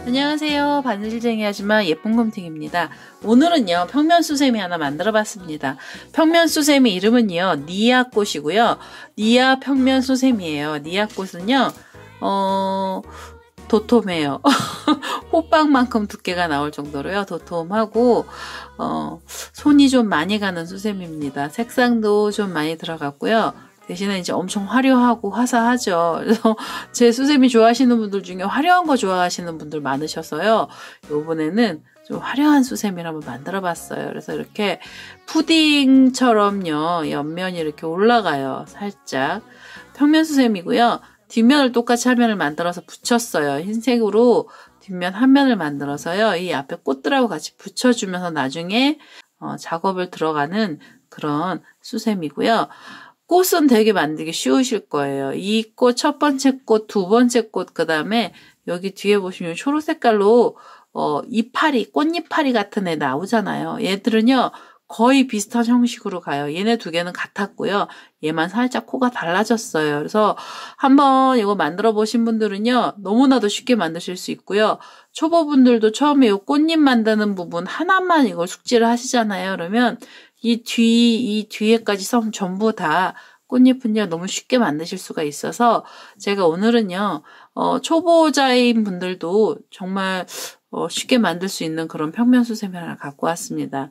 안녕하세요. 바느질쟁이 아줌마 예쁜 곰탱입니다. 오늘은요 평면수세미 하나 만들어 봤습니다. 평면수세미 이름은요 니아꽃이고요. 니아 평면수세미예요. 니아꽃은요 도톰해요. 호빵만큼 두께가 나올 정도로요 도톰하고 손이 좀 많이 가는 수세미입니다. 색상도 좀 많이 들어갔고요. 대신에 이제 엄청 화려하고 화사하죠. 그래서 제 수세미 좋아하시는 분들 중에 화려한 거 좋아하시는 분들 많으셔서요. 요번에는 좀 화려한 수세미를 한번 만들어 봤어요. 그래서 이렇게 푸딩처럼요. 옆면이 이렇게 올라가요. 살짝. 평면 수세미고요. 뒷면을 똑같이 한 면을 만들어서 붙였어요. 흰색으로 뒷면 한 면을 만들어서요. 이 앞에 꽃들하고 같이 붙여주면서 나중에 작업을 들어가는 그런 수세미고요. 꽃은 되게 만들기 쉬우실 거예요. 이 꽃, 첫 번째 꽃, 두 번째 꽃, 그 다음에 여기 뒤에 보시면 초록 색깔로 이파리, 꽃이파리 같은 애 나오잖아요. 얘들은요 거의 비슷한 형식으로 가요. 얘네 두 개는 같았고요. 얘만 살짝 코가 달라졌어요. 그래서 한번 이거 만들어 보신 분들은요 너무나도 쉽게 만드실 수 있고요. 초보분들도 처음에 이 꽃잎 만드는 부분 하나만 이걸 숙지를 하시잖아요. 그러면 이 뒤에까지 전부 다 꽃잎은요, 너무 쉽게 만드실 수가 있어서 제가 오늘은요, 초보자인 분들도 정말 쉽게 만들 수 있는 그런 평면수세미 하나 갖고 왔습니다.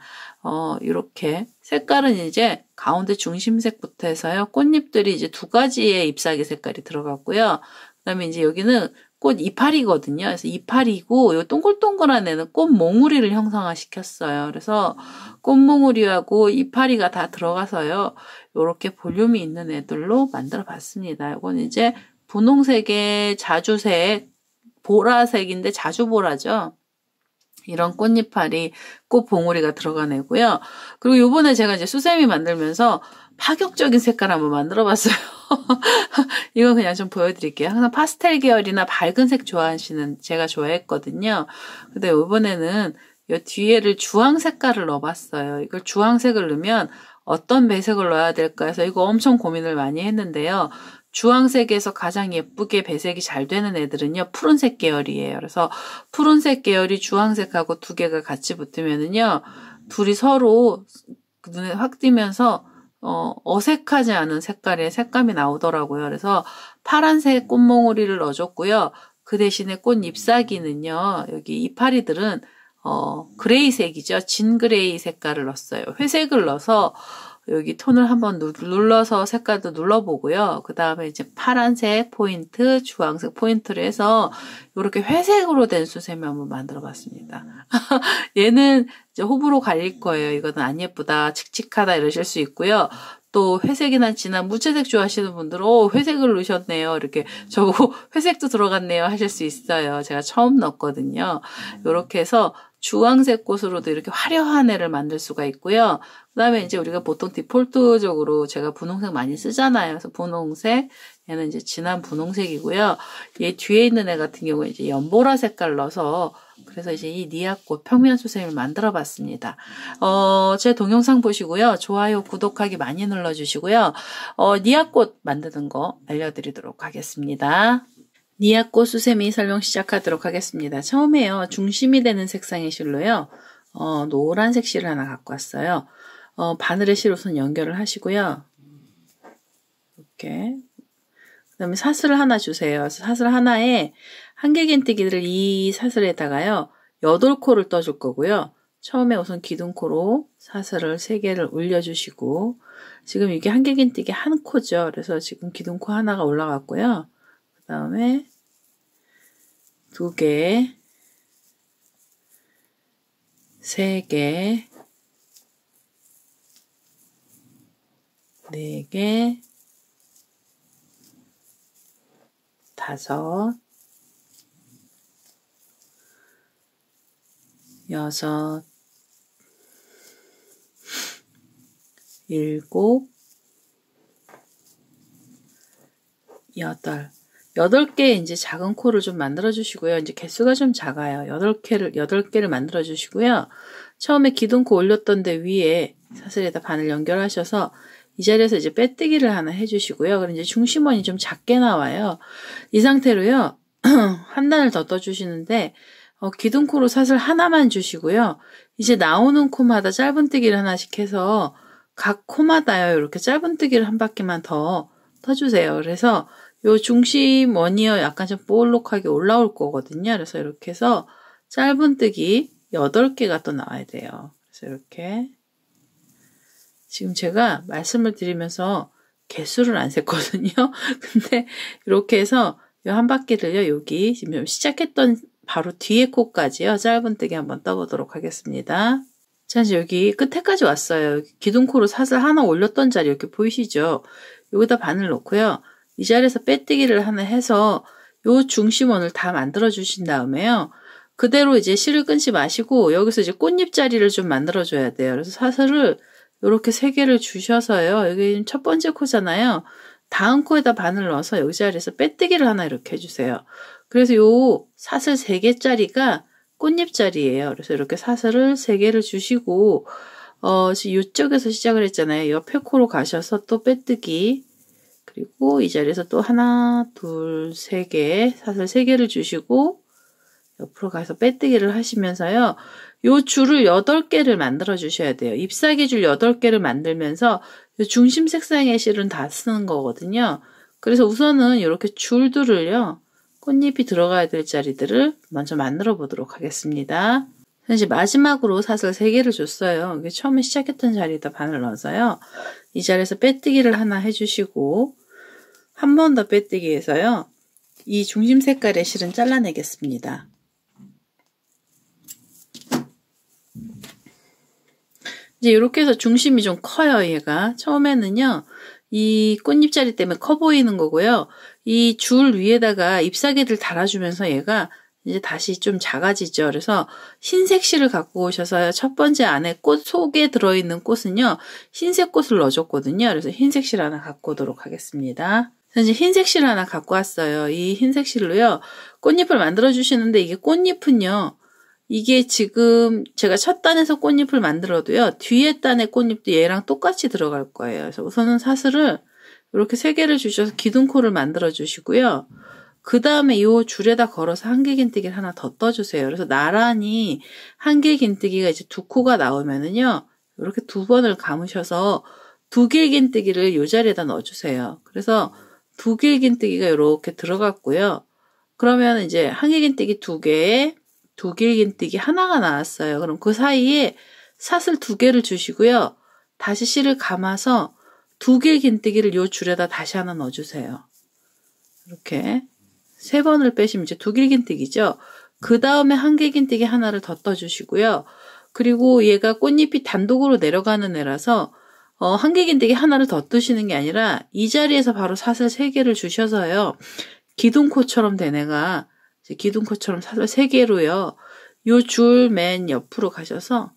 이렇게 색깔은 이제 가운데 중심색부터 해서요, 꽃잎들이 이제 두 가지의 잎사귀 색깔이 들어갔고요. 그 다음에 이제 여기는 꽃 이파리거든요. 그래서 이파리고 이 동글동글한 애는 꽃 몽우리를 형상화시켰어요. 그래서 꽃 몽우리하고 이파리가 다 들어가서요. 이렇게 볼륨이 있는 애들로 만들어 봤습니다. 이건 이제 분홍색의 자주색, 보라색인데 자주보라죠. 이런 꽃잎파리, 꽃 봉우리가 들어간 애고요. 그리고 요번에 제가 이제 수세미 만들면서 파격적인 색깔 한번 만들어 봤어요. 이건 그냥 좀 보여드릴게요. 항상 파스텔 계열이나 밝은 색 좋아하시는 제가 좋아했거든요. 근데 이번에는 이 뒤에를 주황 색깔을 넣어봤어요. 이걸 주황색을 넣으면 어떤 배색을 넣어야 될까 해서 이거 엄청 고민을 많이 했는데요. 주황색에서 가장 예쁘게 배색이 잘 되는 애들은요, 푸른색 계열이에요. 그래서 푸른색 계열이 주황색하고 두 개가 같이 붙으면은요, 둘이 서로 눈에 확 띄면서 어색하지 않은 색깔의 색감이 나오더라고요. 그래서 파란색 꽃몽우리를 넣어줬고요. 그 대신에 꽃 잎사귀는요, 여기 이파리들은 그레이색이죠. 진그레이 색깔을 넣었어요. 회색을 넣어서 여기 톤을 한번 눌러서 색깔도 눌러보고요. 그 다음에 이제 파란색 포인트, 주황색 포인트를 해서 이렇게 회색으로 된 수세미 한번 만들어 봤습니다. 얘는 이제 호불호 갈릴 거예요. 이거는 안 예쁘다, 칙칙하다 이러실 수 있고요. 또 회색이나 진한 무채색 좋아하시는 분들은 회색을 넣으셨네요. 이렇게 저거 회색도 들어갔네요 하실 수 있어요. 제가 처음 넣었거든요. 이렇게 해서 주황색 꽃으로도 이렇게 화려한 애를 만들 수가 있고요. 그 다음에 이제 우리가 보통 디폴트적으로 제가 분홍색 많이 쓰잖아요. 그래서 분홍색, 얘는 이제 진한 분홍색이고요. 얘 뒤에 있는 애 같은 경우에 이제 연보라 색깔 넣어서 그래서 이제 이 니아꽃 평면 수세미를 만들어 봤습니다. 제 동영상 보시고요. 좋아요, 구독하기 많이 눌러주시고요. 니아꽃 만드는 거 알려드리도록 하겠습니다. 니아꽃 수세미 설명 시작하도록 하겠습니다. 처음에요. 중심이 되는 색상의 실로요. 노란색 실을 하나 갖고 왔어요. 바늘의 실 우선 연결을 하시고요. 이렇게. 그 다음에 사슬을 하나 주세요. 사슬 하나에 한길긴뜨기를 이 사슬에다가요. 8코를 떠줄 거고요. 처음에 우선 기둥코로 사슬을 3개를 올려주시고 지금 이게 한길긴뜨기 한 코죠. 그래서 지금 기둥코 하나가 올라갔고요. 그 다음에 2개, 3개, 4개, 5, 6, 7, 8. 8개의 이제 작은 코를 좀 만들어 주시고요. 이제 개수가 좀 작아요. 8개를 만들어 주시고요. 처음에 기둥코 올렸던 데 위에 사슬에다 바늘 연결하셔서 이 자리에서 이제 빼뜨기를 하나 해주시고요. 그럼 이제 중심원이 좀 작게 나와요. 이 상태로요. 한 단을 더 떠주시는데 기둥코로 사슬 하나만 주시고요. 이제 나오는 코마다 짧은뜨기를 하나씩 해서 각 코마다요. 이렇게 짧은뜨기를 한 바퀴만 더 떠주세요. 그래서 요 중심원이요. 약간 좀 볼록하게 올라올 거거든요. 그래서 이렇게 해서 짧은뜨기 8개가 또 나와야 돼요. 그래서 이렇게 지금 제가 말씀을 드리면서 개수를 안 셌거든요. 근데 이렇게 해서 요 한 바퀴를요. 여기 지금 시작했던 바로 뒤에 코까지요. 짧은뜨기 한번 떠보도록 하겠습니다. 자, 이제 여기 끝에까지 왔어요. 기둥코로 사슬 하나 올렸던 자리 이렇게 보이시죠? 여기다 바늘 놓고요. 이 자리에서 빼뜨기를 하나 해서 요 중심원을 다 만들어 주신 다음에요. 그대로 이제 실을 끊지 마시고 여기서 이제 꽃잎 자리를 좀 만들어 줘야 돼요. 그래서 사슬을 이렇게 3개를 주셔서요. 여기 첫 번째 코잖아요. 다음 코에다 바늘 넣어서 여기 자리에서 빼뜨기를 하나 이렇게 해주세요. 그래서 요 사슬 3개짜리가 꽃잎 자리예요. 그래서 이렇게 사슬을 3개를 주시고 지금 이쪽에서 시작을 했잖아요. 옆에 코로 가셔서 또 빼뜨기 그리고 이 자리에서 또 하나, 둘, 3개 사슬 3개를 주시고 옆으로 가서 빼뜨기를 하시면서요. 요 줄을 8개를 만들어 주셔야 돼요. 잎사귀 줄 8개를 만들면서 중심 색상의 실은 다 쓰는 거거든요. 그래서 우선은 이렇게 줄들을요. 꽃잎이 들어가야 될 자리들을 먼저 만들어 보도록 하겠습니다. 이제 마지막으로 사슬 3개를 줬어요. 이게 처음에 시작했던 자리에다 바늘 넣어서요. 이 자리에서 빼뜨기를 하나 해주시고 한 번 더 빼뜨기 해서요. 이 중심 색깔의 실은 잘라내겠습니다. 이제 이렇게 해서 중심이 좀 커요, 얘가. 처음에는요, 이 꽃잎자리 때문에 커 보이는 거고요. 이 줄 위에다가 잎사귀들 달아주면서 얘가 이제 다시 좀 작아지죠. 그래서 흰색 실을 갖고 오셔서요. 첫 번째 안에 꽃 속에 들어있는 꽃은요, 흰색 꽃을 넣어줬거든요. 그래서 흰색 실 하나 갖고 오도록 하겠습니다. 이제 흰색 실 하나 갖고 왔어요. 이 흰색 실로요, 꽃잎을 만들어 주시는데 이게 꽃잎은요, 이게 지금 제가 첫 단에서 꽃잎을 만들어도요. 뒤에 단의 꽃잎도 얘랑 똑같이 들어갈 거예요. 그래서 우선은 사슬을 이렇게 3개를 주셔서 기둥코를 만들어 주시고요. 그 다음에 이 줄에다 걸어서 한길긴뜨기를 하나 더 떠주세요. 그래서 나란히 한길긴뜨기가 이제 2코가 나오면은요. 이렇게 2번을 감으셔서 두길긴뜨기를 이 자리에다 넣어주세요. 그래서 두길긴뜨기가 이렇게 들어갔고요. 그러면 이제 한길긴뜨기 2개에 두길긴뜨기 하나가 나왔어요. 그럼 그 사이에 사슬 2개를 주시고요. 다시 실을 감아서 두길긴뜨기를 요 줄에다 다시 하나 넣어주세요. 이렇게 3번을 빼시면 이제 두길긴뜨기죠. 그 다음에 한길긴뜨기 하나를 더 떠주시고요. 그리고 얘가 꽃잎이 단독으로 내려가는 애라서 한길긴뜨기 하나를 더 뜨시는 게 아니라 이 자리에서 바로 사슬 3개를 주셔서요. 기둥코처럼 된 애가 기둥코처럼 사슬 3개로요. 요 줄 맨 옆으로 가셔서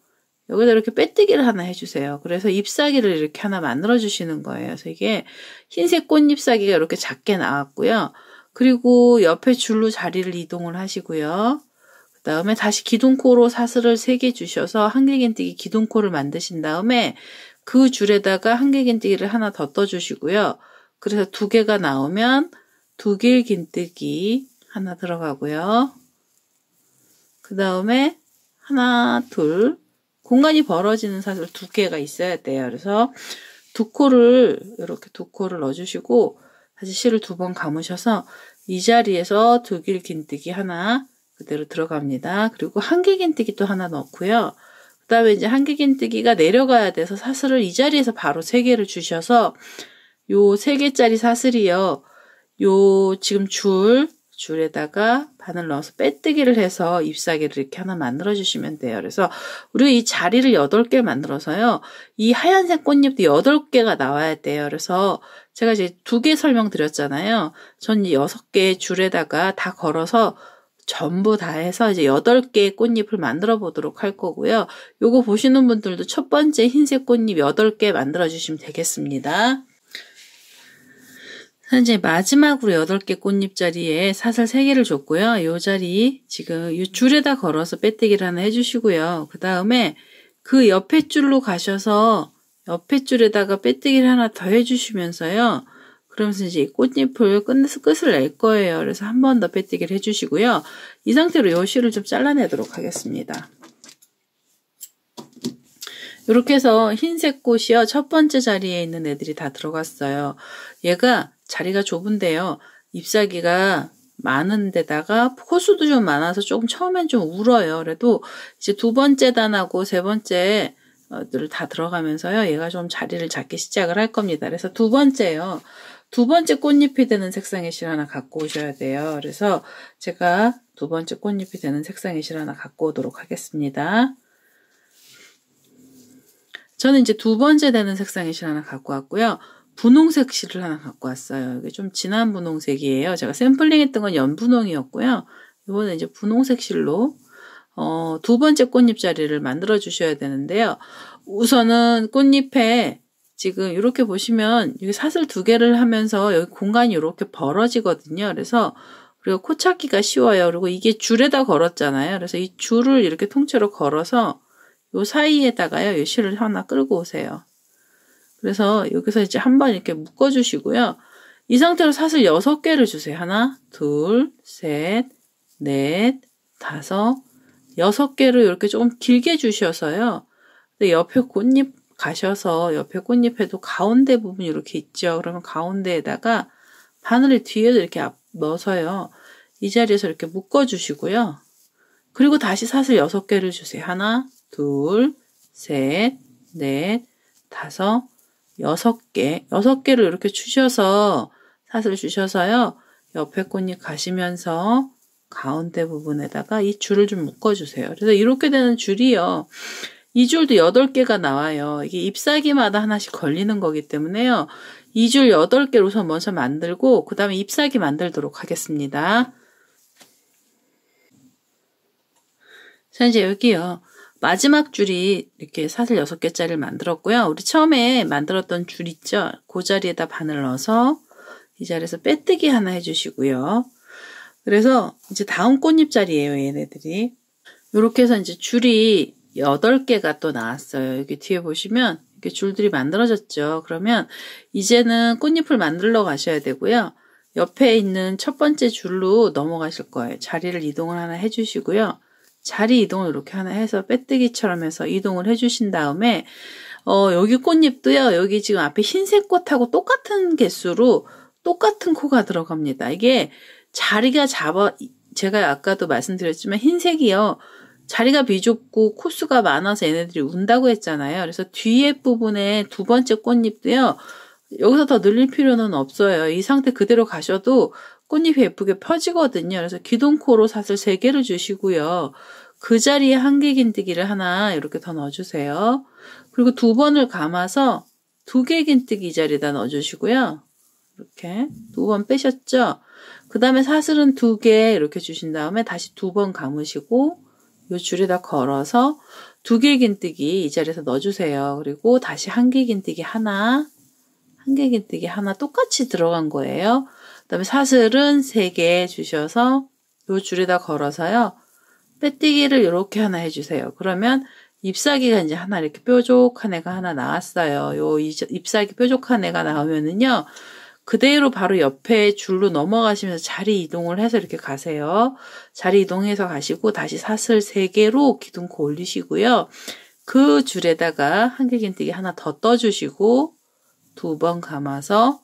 여기다 이렇게 빼뜨기를 하나 해주세요. 그래서 잎사귀를 이렇게 하나 만들어 주시는 거예요. 그래서 이게 흰색 꽃잎사귀가 이렇게 작게 나왔고요. 그리고 옆에 줄로 자리를 이동을 하시고요. 그 다음에 다시 기둥코로 사슬을 3개 주셔서 한길긴뜨기 기둥코를 만드신 다음에 그 줄에다가 한길긴뜨기를 하나 더 떠주시고요. 그래서 2개가 나오면 두길긴뜨기 하나 들어가고요. 그 다음에 하나, 둘, 공간이 벌어지는 사슬 2개가 있어야 돼요. 그래서 2코를 이렇게 2코를 넣어주시고 다시 실을 2번 감으셔서 이 자리에서 두길긴뜨기 하나 그대로 들어갑니다. 그리고 한길긴뜨기 또 하나 넣고요. 그 다음에 이제 한길긴뜨기가 내려가야 돼서 사슬을 이 자리에서 바로 3개를 주셔서 요 3개짜리 사슬이요. 요 지금 줄에다가 바늘 넣어서 빼뜨기를 해서 잎사귀를 이렇게 하나 만들어 주시면 돼요. 그래서 우리가 이 자리를 8개 만들어서요. 이 하얀색 꽃잎도 8개가 나와야 돼요. 그래서 제가 이제 2개 설명드렸잖아요. 전 6개의 줄에다가 다 걸어서 전부 다 해서 이제 8개의 꽃잎을 만들어 보도록 할 거고요. 요거 보시는 분들도 첫 번째 흰색 꽃잎 8개 만들어 주시면 되겠습니다. 이제 마지막으로 8개 꽃잎 자리에 사슬 3개를 줬고요. 요 자리 지금 이 줄에다 걸어서 빼뜨기를 하나 해주시고요. 그 다음에 그 옆에 줄로 가셔서 옆에 줄에다가 빼뜨기를 하나 더 해주시면서요. 그러면서 이제 이 꽃잎을 끝을 낼 거예요. 그래서 한 번 더 빼뜨기를 해주시고요. 이 상태로 요 실을 좀 잘라내도록 하겠습니다. 이렇게 해서 흰색 꽃이요. 첫 번째 자리에 있는 애들이 다 들어갔어요. 얘가 자리가 좁은데요. 잎사귀가 많은 데다가 코수도 좀 많아서 조금 처음엔 좀 울어요. 그래도 이제 두 번째 단하고 세 번째 들 다 들어가면서요. 얘가 좀 자리를 잡기 시작을 할 겁니다. 그래서 두 번째요. 두 번째 꽃잎이 되는 색상의 실 하나 갖고 오셔야 돼요. 그래서 제가 두 번째 꽃잎이 되는 색상의 실 하나 갖고 오도록 하겠습니다. 저는 이제 두 번째 되는 색상의 실 하나 갖고 왔고요. 분홍색 실을 하나 갖고 왔어요. 이게 좀 진한 분홍색이에요. 제가 샘플링 했던 건 연분홍이었고요. 이번에 이제 분홍색 실로 두 번째 꽃잎 자리를 만들어 주셔야 되는데요. 우선은 꽃잎에 지금 이렇게 보시면 여기 사슬 2개를 하면서 여기 공간이 이렇게 벌어지거든요. 그래서 그리고 코 찾기가 쉬워요. 그리고 이게 줄에다 걸었잖아요. 그래서 이 줄을 이렇게 통째로 걸어서 요 사이에다가요, 이 실을 하나 끌고 오세요. 그래서 여기서 이제 한번 이렇게 묶어주시고요. 이 상태로 사슬 6개를 주세요. 하나, 둘, 셋, 넷, 다섯, 6개를 이렇게 조금 길게 주셔서요. 근데 옆에 꽃잎 가셔서 옆에 꽃잎에도 가운데 부분이 이렇게 있죠. 그러면 가운데에다가 바늘을 뒤에도 이렇게 넣어서요. 이 자리에서 이렇게 묶어주시고요. 그리고 다시 사슬 6개를 주세요. 하나, 둘, 셋, 넷, 다섯, 6개. 6개를 이렇게 주셔서 사슬 주셔서요. 옆에 꽃잎 가시면서 가운데 부분에다가 이 줄을 좀 묶어주세요. 그래서 이렇게 되는 줄이요. 이 줄도 8개가 나와요. 이게 잎사귀마다 하나씩 걸리는 거기 때문에요. 이 줄 8개를 우선 먼저 만들고 그 다음에 잎사귀 만들도록 하겠습니다. 자, 이제 여기요. 마지막 줄이 이렇게 사슬 6개짜리를 만들었고요. 우리 처음에 만들었던 줄 있죠? 그 자리에다 바늘 넣어서 이 자리에서 빼뜨기 하나 해주시고요. 그래서 이제 다음 꽃잎 자리예요, 얘네들이. 이렇게 해서 이제 줄이 8개가 또 나왔어요. 여기 뒤에 보시면 이렇게 줄들이 만들어졌죠. 그러면 이제는 꽃잎을 만들러 가셔야 되고요. 옆에 있는 첫 번째 줄로 넘어가실 거예요. 자리를 이동을 하나 해주시고요. 자리 이동을 이렇게 하나 해서 빼뜨기처럼 해서 이동을 해주신 다음에 여기 꽃잎도요. 여기 지금 앞에 흰색 꽃하고 똑같은 개수로 똑같은 코가 들어갑니다. 이게 자리가 제가 아까도 말씀드렸지만 흰색이요. 자리가 비좁고 코수가 많아서 얘네들이 운다고 했잖아요. 그래서 뒤에 부분에 두 번째 꽃잎도요. 여기서 더 늘릴 필요는 없어요. 이 상태 그대로 가셔도 꽃잎이 예쁘게 펴지거든요. 그래서 기둥코로 사슬 3개를 주시고요. 그 자리에 한길긴뜨기를 하나 이렇게 더 넣어주세요. 그리고 2번을 감아서 2개 긴뜨기 이 자리에다 넣어주시고요. 이렇게 2번 빼셨죠? 그 다음에 사슬은 2개 이렇게 주신 다음에 다시 2번 감으시고 이 줄에다 걸어서 2개 긴뜨기 이 자리에서 넣어주세요. 그리고 다시 한길긴뜨기 하나, 한길긴뜨기 하나 똑같이 들어간 거예요. 그 다음에 사슬은 3개 주셔서 이 줄에다 걸어서요. 빼뜨기를 이렇게 하나 해주세요. 그러면 잎사귀가 이제 하나 이렇게 뾰족한 애가 하나 나왔어요. 요 잎사귀 뾰족한 애가 나오면은요. 그대로 바로 옆에 줄로 넘어가시면서 자리 이동을 해서 이렇게 가세요. 자리 이동해서 가시고 다시 사슬 3개로 기둥코 올리시고요. 그 줄에다가 한길긴뜨기 하나 더 떠주시고 2번 감아서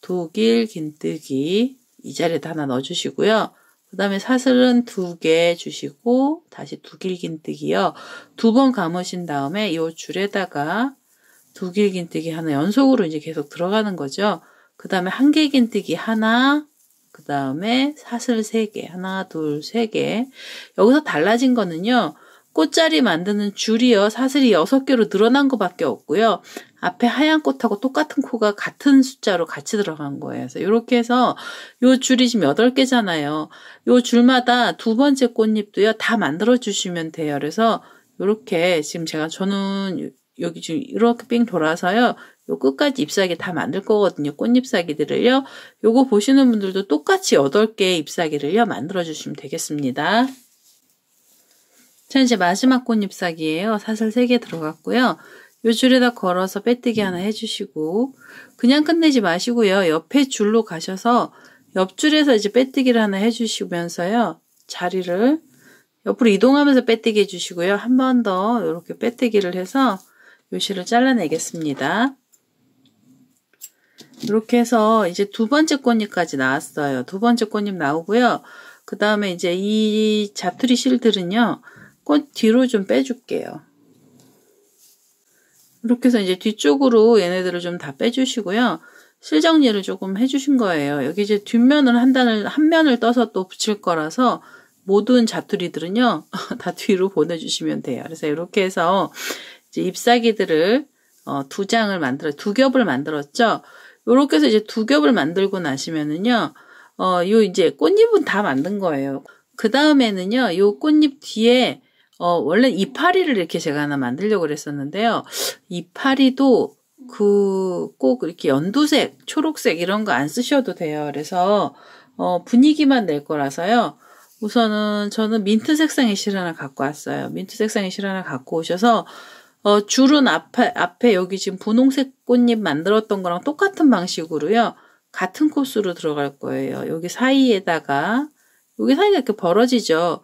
두길긴뜨기 이 자리에다 하나 넣어주시고요. 그 다음에 사슬은 2개 주시고 다시 두길긴뜨기요. 2번 감으신 다음에 이 줄에다가 두길긴뜨기 하나 연속으로 이제 계속 들어가는 거죠. 그 다음에 한길긴뜨기 하나, 그 다음에 사슬 3개, 하나, 둘, 3개. 여기서 달라진 거는요. 꽃자리 만드는 줄이요. 사슬이 6개로 늘어난 것밖에 없고요. 앞에 하얀 꽃하고 똑같은 코가 같은 숫자로 같이 들어간 거예요. 그래서 이렇게 해서 요 줄이 지금 8개잖아요. 요 줄마다 두 번째 꽃잎도요. 다 만들어 주시면 돼요. 그래서 이렇게 지금 저는 여기 지금 이렇게 삥 돌아서요. 요 끝까지 잎사귀 다 만들 거거든요. 꽃잎사귀들을요. 요거 보시는 분들도 똑같이 8개의 잎사귀를요. 만들어 주시면 되겠습니다. 자, 이제 마지막 꽃잎사귀예요. 사슬 3개 들어갔고요. 요 줄에다 걸어서 빼뜨기 하나 해주시고 그냥 끝내지 마시고요. 옆에 줄로 가셔서 옆줄에서 이제 빼뜨기를 하나 해주시면서요. 자리를 옆으로 이동하면서 빼뜨기 해주시고요. 한 번 더 이렇게 빼뜨기를 해서 요 실을 잘라내겠습니다. 이렇게 해서 이제 두 번째 꽃잎까지 나왔어요. 두 번째 꽃잎 나오고요. 그 다음에 이제 이 자투리 실들은요. 꽃 뒤로 좀 빼줄게요. 이렇게 해서 이제 뒤쪽으로 얘네들을 좀 다 빼주시고요. 실 정리를 조금 해주신 거예요. 여기 이제 뒷면을 한 면을 떠서 또 붙일 거라서 모든 자투리들은요. 다 뒤로 보내주시면 돼요. 그래서 이렇게 해서 이제 잎사귀들을 두 겹을 만들었죠. 이렇게 해서 이제 두 겹을 만들고 나시면은요. 요 이제 꽃잎은 다 만든 거예요. 그 다음에는요. 요 꽃잎 뒤에 원래 이파리를 이렇게 제가 하나 만들려고 그랬었는데요. 이파리도 꼭 이렇게 연두색, 초록색 이런 거 안 쓰셔도 돼요. 그래서 분위기만 낼 거라서요. 우선은 저는 민트 색상의 실 하나 갖고 왔어요. 민트 색상의 실 하나 갖고 오셔서 줄은 앞에 여기 지금 분홍색 꽃잎 만들었던 거랑 똑같은 방식으로요. 같은 코스로 들어갈 거예요. 여기 사이에다가 여기 사이가 이렇게 벌어지죠.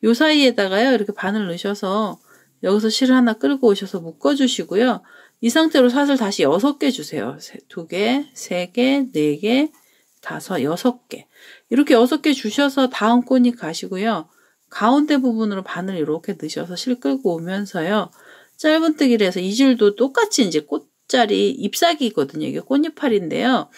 요 사이에다가요. 이렇게 바늘 넣으셔서 여기서 실을 하나 끌고 오셔서 묶어주시고요. 이 상태로 사슬 다시 6개 주세요. 2개, 3개, 4개, 5, 6개. 이렇게 6개 주셔서 다음 꽃잎 가시고요. 가운데 부분으로 바늘 이렇게 넣으셔서 실 끌고 오면서요. 짧은뜨기를 해서 이 줄도 똑같이 이제 꽃자리, 잎사귀거든요. 이게 꽃잎팔인데요.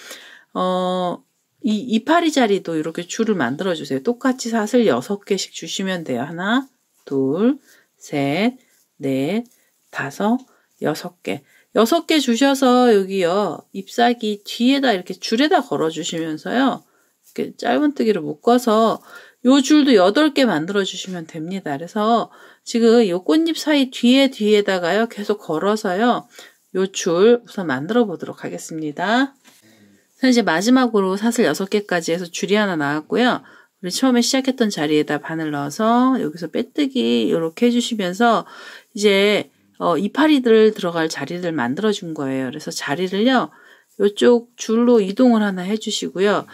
이 이파리 자리도 이렇게 줄을 만들어 주세요. 똑같이 사슬 6개씩 주시면 돼요. 하나, 둘, 셋, 넷, 5, 6개. 6개 주셔서 여기요. 잎사귀 뒤에다 이렇게 줄에다 걸어 주시면서요. 이렇게 짧은뜨기로 묶어서 요 줄도 8개 만들어 주시면 됩니다. 그래서 지금 요 꽃잎 사이 뒤에다가요. 계속 걸어서요. 요 줄 우선 만들어 보도록 하겠습니다. 자, 이제 마지막으로 사슬 6개까지 해서 줄이 하나 나왔고요. 우리 처음에 시작했던 자리에다 바늘 넣어서 여기서 빼뜨기 이렇게 해주시면서 이제 이파리들 들어갈 자리를 만들어 준 거예요. 그래서 자리를요. 이쪽 줄로 이동을 하나 해주시고요.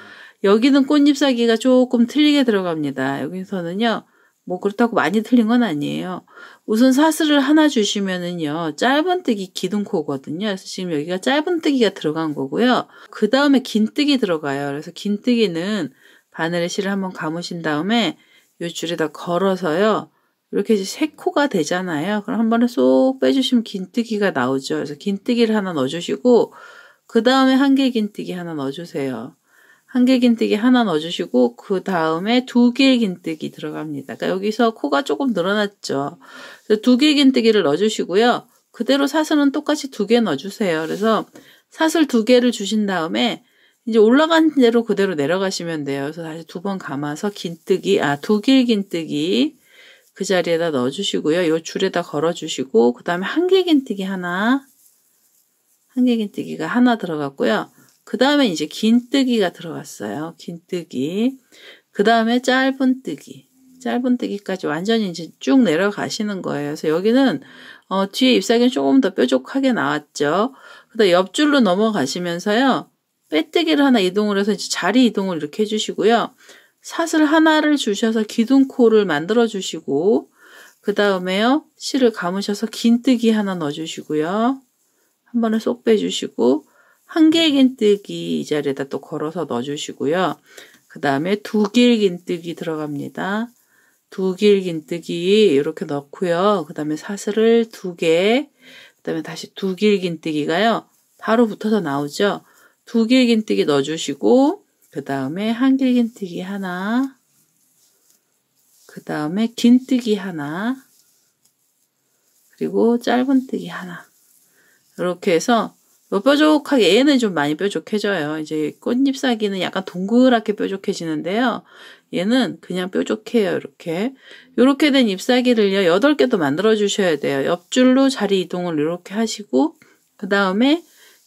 여기는 꽃잎사귀가 조금 틀리게 들어갑니다. 여기서는요. 뭐 그렇다고 많이 틀린 건 아니에요. 우선 사슬을 하나 주시면은요. 짧은뜨기 기둥코거든요. 그래서 지금 여기가 짧은뜨기가 들어간 거고요. 그 다음에 긴뜨기 들어가요. 그래서 긴뜨기는 바늘에 실을 한번 감으신 다음에 이 줄에다 걸어서요. 이렇게 3코가 되잖아요. 그럼 한 번에 쏙 빼주시면 긴뜨기가 나오죠. 그래서 긴뜨기를 하나 넣어주시고 그 다음에 한 개 긴뜨기 하나 넣어주세요. 한 개 긴뜨기 하나 넣어주시고 그 다음에 2개의 긴뜨기 들어갑니다. 그러니까 여기서 코가 조금 늘어났죠. 그래서 2개의 긴뜨기를 넣어주시고요. 그대로 사슬은 똑같이 2개 넣어주세요. 그래서 사슬 2개를 주신 다음에 이제 올라간 대로 그대로 내려가시면 돼요. 그래서 다시 2번 감아서 긴뜨기, 2개의 긴뜨기 그 자리에다 넣어주시고요. 이 줄에다 걸어주시고 그 다음에 한 개 긴뜨기 하나, 한 개 긴뜨기가 하나 들어갔고요. 그 다음에 이제 긴뜨기가 들어갔어요. 긴뜨기. 그 다음에 짧은뜨기. 짧은뜨기까지 완전히 이제 쭉 내려가시는 거예요. 그래서 여기는 뒤에 잎사귀는 조금 더 뾰족하게 나왔죠. 그 다음 옆줄로 넘어가시면서요. 빼뜨기를 하나 이동을 해서 이제 자리 이동을 이렇게 해주시고요. 사슬 하나를 주셔서 기둥코를 만들어 주시고 그 다음에요. 실을 감으셔서 긴뜨기 하나 넣어주시고요. 한 번에 쏙 빼주시고 한 개의 긴뜨기 이 자리에다 또 걸어서 넣어주시고요. 그 다음에 2개의 긴뜨기 들어갑니다. 2개의 긴뜨기 이렇게 넣고요. 그 다음에 사슬을 2개, 그 다음에 다시 2개의 긴뜨기가요. 바로 붙어서 나오죠. 2개의 긴뜨기 넣어주시고 그 다음에 한 개의 긴뜨기 하나, 그 다음에 긴뜨기 하나, 그리고 짧은뜨기 하나. 이렇게 해서 뾰족하게 얘는 좀 많이 뾰족해져요. 이제 꽃잎사귀는 약간 동그랗게 뾰족해지는데요. 얘는 그냥 뾰족해요. 이렇게 된 잎사귀를요. 8개도 만들어 주셔야 돼요. 옆줄로 자리 이동을 이렇게 하시고 그 다음에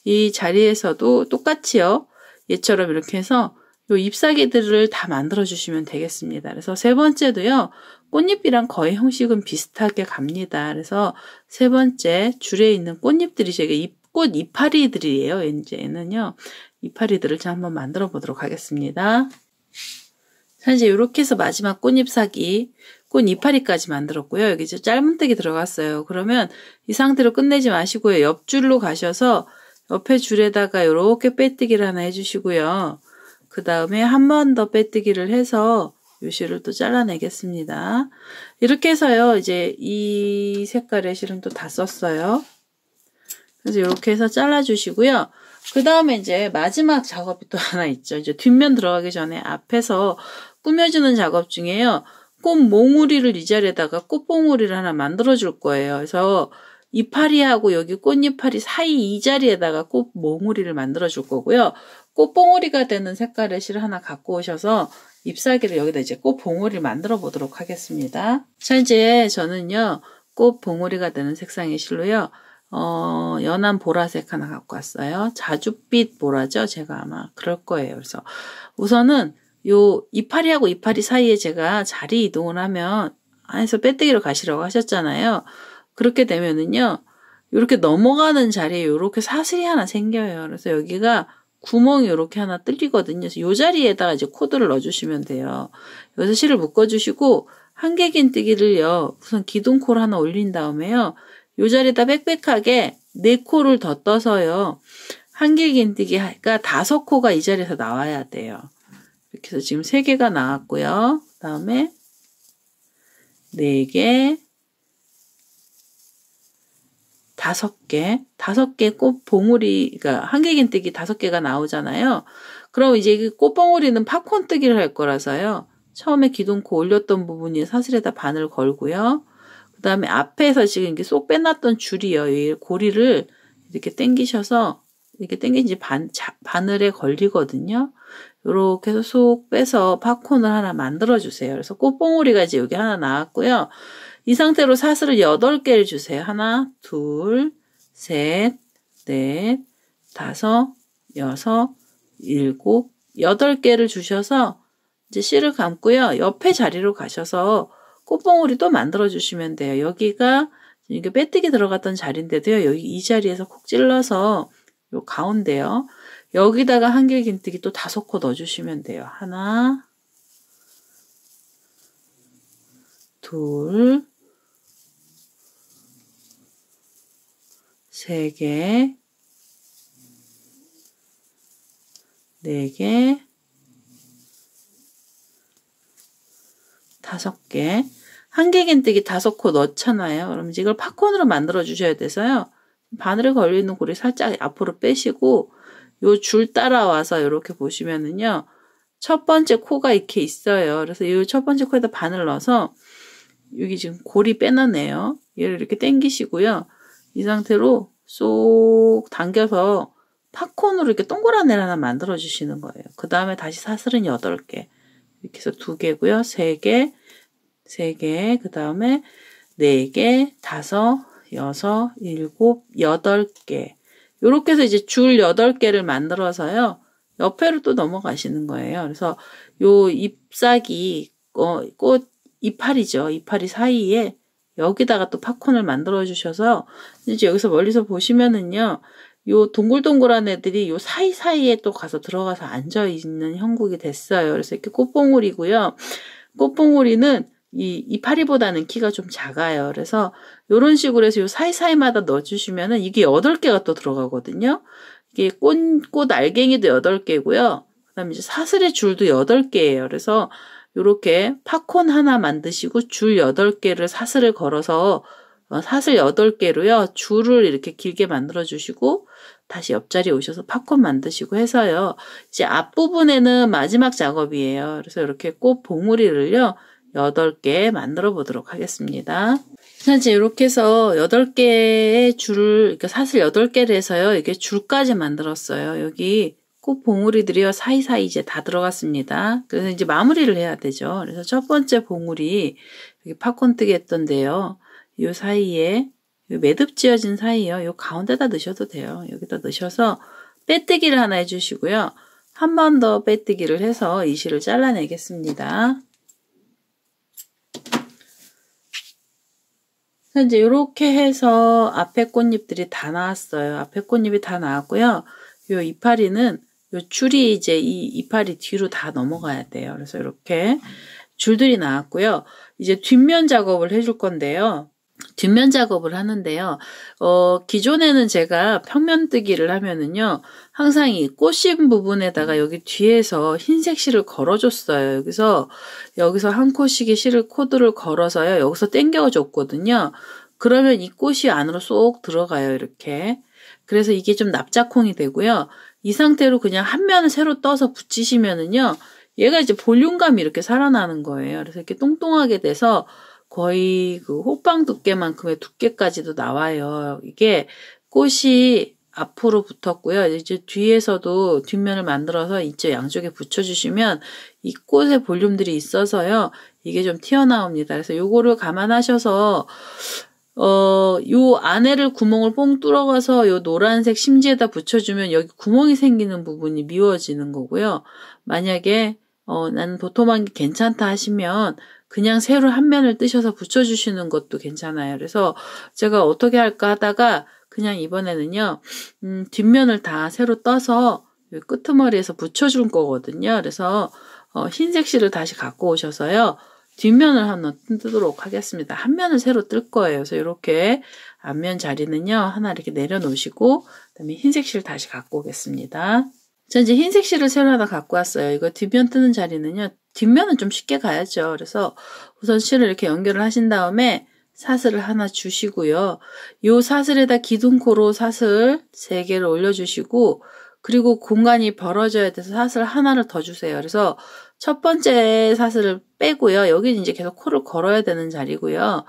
이 자리에서도 똑같이요. 얘처럼 이렇게 해서 요 잎사귀들을 다 만들어 주시면 되겠습니다. 그래서 세 번째도요. 꽃잎이랑 거의 형식은 비슷하게 갑니다. 그래서 세 번째 줄에 있는 꽃잎들이 이게 꽃 이파리들이에요. 이제 얘는요. 이파리들을 좀 한번 만들어 보도록 하겠습니다. 자, 이제 이렇게 해서 마지막 꽃잎사귀, 꽃 이파리까지 만들었고요. 여기 이제 짧은뜨기 들어갔어요. 그러면 이 상태로 끝내지 마시고요. 옆줄로 가셔서 옆에 줄에다가 이렇게 빼뜨기를 하나 해주시고요. 그 다음에 한 번 더 빼뜨기를 해서 요 실을 또 잘라내겠습니다. 이렇게 해서요. 이제 이 색깔의 실은 또 다 썼어요. 그래서 이렇게 해서 잘라주시고요. 그 다음에 이제 마지막 작업이 또 하나 있죠. 이제 뒷면 들어가기 전에 앞에서 꾸며주는 작업 중에요. 꽃 몽우리를 이 자리에다가 꽃봉우리를 하나 만들어 줄 거예요. 그래서 이파리하고 여기 꽃이파리 사이 이 자리에다가 꽃 몽우리를 만들어 줄 거고요. 꽃봉우리가 되는 색깔의 실 하나 갖고 오셔서 잎사귀를 여기다 이제 꽃봉우리를 만들어 보도록 하겠습니다. 자, 이제 저는요, 꽃봉우리가 되는 색상의 실로요, 연한 보라색 하나 갖고 왔어요. 자줏빛 보라죠? 제가 아마 그럴 거예요. 그래서 우선은 요 이파리하고 이파리 사이에 제가 자리 이동을 하면 안에서 빼뜨기로 가시라고 하셨잖아요. 그렇게 되면은요, 이렇게 넘어가는 자리에 이렇게 사슬이 하나 생겨요. 그래서 여기가 구멍이 이렇게 하나 뚫리거든요. 그래서 이 자리에다가 이제 코드를 넣어주시면 돼요. 여기서 실을 묶어주시고 한길긴뜨기를요, 우선 기둥코를 하나 올린 다음에요, 이 자리에다 빽빽하게 4코를 더 떠서요, 한길긴뜨기가 5코가 이 자리에서 나와야 돼요. 이렇게 해서 지금 3개가 나왔고요. 그 다음에 4개, 5개 꽃 봉우리가 한길긴뜨기 5개가 나오잖아요. 그럼 이제 꽃봉우리는 팝콘뜨기를 할 거라서요. 처음에 기둥코 올렸던 부분이 사슬에다 바늘 걸고요. 그 다음에 앞에서 지금 이렇게 쏙 빼놨던 줄이요. 이 고리를 이렇게 당기셔서 이렇게 당긴지 바늘에 걸리거든요. 이렇게 해서 쏙 빼서 팝콘을 하나 만들어 주세요. 그래서 꽃봉우리가 이제 여기 하나 나왔고요. 이 상태로 사슬을 8개를 주세요. 하나, 둘, 셋, 넷, 5, 6, 7, 8개를 주셔서 이제 실을 감고요. 옆에 자리로 가셔서 꽃봉우리 또 만들어 주시면 돼요. 여기가 이게 빼뜨기 들어갔던 자리인데도요. 여기 이 자리에서 콕 찔러서 요 가운데요. 여기다가 한길긴뜨기 또 5코 넣어주시면 돼요. 하나, 둘, 3개, 4개, 5개. 한길긴뜨기 5코 넣잖아요. 그럼 이걸 팝콘으로 만들어 주셔야 돼서요. 바늘에 걸려있는 고리 살짝 앞으로 빼시고 요 줄 따라와서 이렇게 보시면은요. 첫 번째 코가 이렇게 있어요. 그래서 이 첫 번째 코에다 바늘 넣어서 여기 지금 고리 빼놨네요. 얘를 이렇게 당기시고요. 이 상태로 쏙 당겨서 팝콘으로 이렇게 동그란 애를 하나 만들어 주시는 거예요. 그 다음에 다시 사슬은 8개. 이렇게 해서 2개고요. 3개, 3개, 그 다음에 4개, 5, 6, 7, 8개. 요렇게 해서 이제 줄 8개를 만들어서요. 옆에로 또 넘어가시는 거예요. 그래서 요 잎사귀, 꽃 이파리죠. 이파리 사이에 여기다가 또 팝콘을 만들어 주셔서 이제 여기서 멀리서 보시면은요. 요 동글동글한 애들이 요 사이사이에 또 가서 들어가서 앉아있는 형국이 됐어요. 그래서 이렇게 꽃봉오리고요. 꽃봉오리는 이 이파리보다는 키가 좀 작아요. 그래서 요런 식으로 해서 요 사이사이마다 넣어주시면은 이게 8개가 또 들어가거든요. 이게 꽃 알갱이도 8개고요. 그 다음에 이제 사슬의 줄도 8개예요. 그래서 요렇게 팝콘 하나 만드시고 줄 8개를 사슬을 걸어서 사슬 8개로요. 줄을 이렇게 길게 만들어 주시고 다시 옆자리에 오셔서 팝콘 만드시고 해서요. 이제 앞부분에는 마지막 작업이에요. 그래서 이렇게 꽃 봉우리를요. 8개 만들어 보도록 하겠습니다. 자, 이제 이렇게 해서 8개의 줄을, 그러니까 사슬 8개를 해서요. 이게 줄까지 만들었어요. 여기 꽃 봉우리들이요. 사이사이 이제 다 들어갔습니다. 그래서 이제 마무리를 해야 되죠. 그래서 첫 번째 봉우리, 여기 팝콘 뜨기 했던데요. 요 사이에 매듭 지어진 사이요. 요 가운데다 넣으셔도 돼요. 여기다 넣으셔서 빼뜨기를 하나 해주시고요. 한 번 더 빼뜨기를 해서 이 실을 잘라내겠습니다. 이제 이렇게 해서 앞에 꽃잎들이 다 나왔어요. 앞에 꽃잎이 다 나왔고요. 요 이파리는 요 줄이 이제 이 이파리 뒤로 다 넘어가야 돼요. 그래서 이렇게 줄들이 나왔고요. 이제 뒷면 작업을 해줄 건데요. 뒷면 작업을 하는데요. 기존에는 제가 평면뜨기를 하면은요. 항상 이 꽃심 부분에다가 여기 뒤에서 흰색 실을 걸어줬어요. 여기서 한 코씩의 실을 코드를 걸어서요. 여기서 당겨줬거든요. 그러면 이 꽃이 안으로 쏙 들어가요. 이렇게. 그래서 이게 좀 납작콩이 되고요. 이 상태로 그냥 한 면을 새로 떠서 붙이시면은요. 얘가 이제 볼륨감이 이렇게 살아나는 거예요. 그래서 이렇게 똥똥하게 돼서 거의 그 호빵 두께만큼의 두께까지도 나와요. 이게 꽃이 앞으로 붙었고요. 이제 뒤에서도 뒷면을 만들어서 이쪽 양쪽에 붙여주시면 이 꽃의 볼륨들이 있어서요. 이게 좀 튀어나옵니다. 그래서 요거를 감안하셔서 요 안에를 구멍을 뽕 뚫어가서 요 노란색 심지에다 붙여주면 여기 구멍이 생기는 부분이 미워지는 거고요. 만약에 나는 도톰한 게 괜찮다 하시면 그냥 새로 한 면을 뜨셔서 붙여주시는 것도 괜찮아요. 그래서 제가 어떻게 할까 하다가 그냥 이번에는요, 뒷면을 다 새로 떠서 끄트머리에서 붙여줄 거거든요. 그래서 흰색 실을 다시 갖고 오셔서요, 뒷면을 하나 뜨도록 하겠습니다. 한 면을 새로 뜰 거예요. 그래서 이렇게 앞면 자리는요, 하나 이렇게 내려놓으시고, 그다음에 흰색 실 다시 갖고 오겠습니다. 자, 이제 흰색 실을 새로 하나 갖고 왔어요. 이거 뒷면 뜨는 자리는요, 뒷면은 좀 쉽게 가야죠. 그래서 우선 실을 이렇게 연결을 하신 다음에 사슬을 하나 주시고요. 요 사슬에다 기둥코로 사슬 3개를 올려주시고, 그리고 공간이 벌어져야 돼서 사슬 하나를 더 주세요. 그래서 첫 번째 사슬을 빼고요. 여기는 이제 계속 코를 걸어야 되는 자리고요.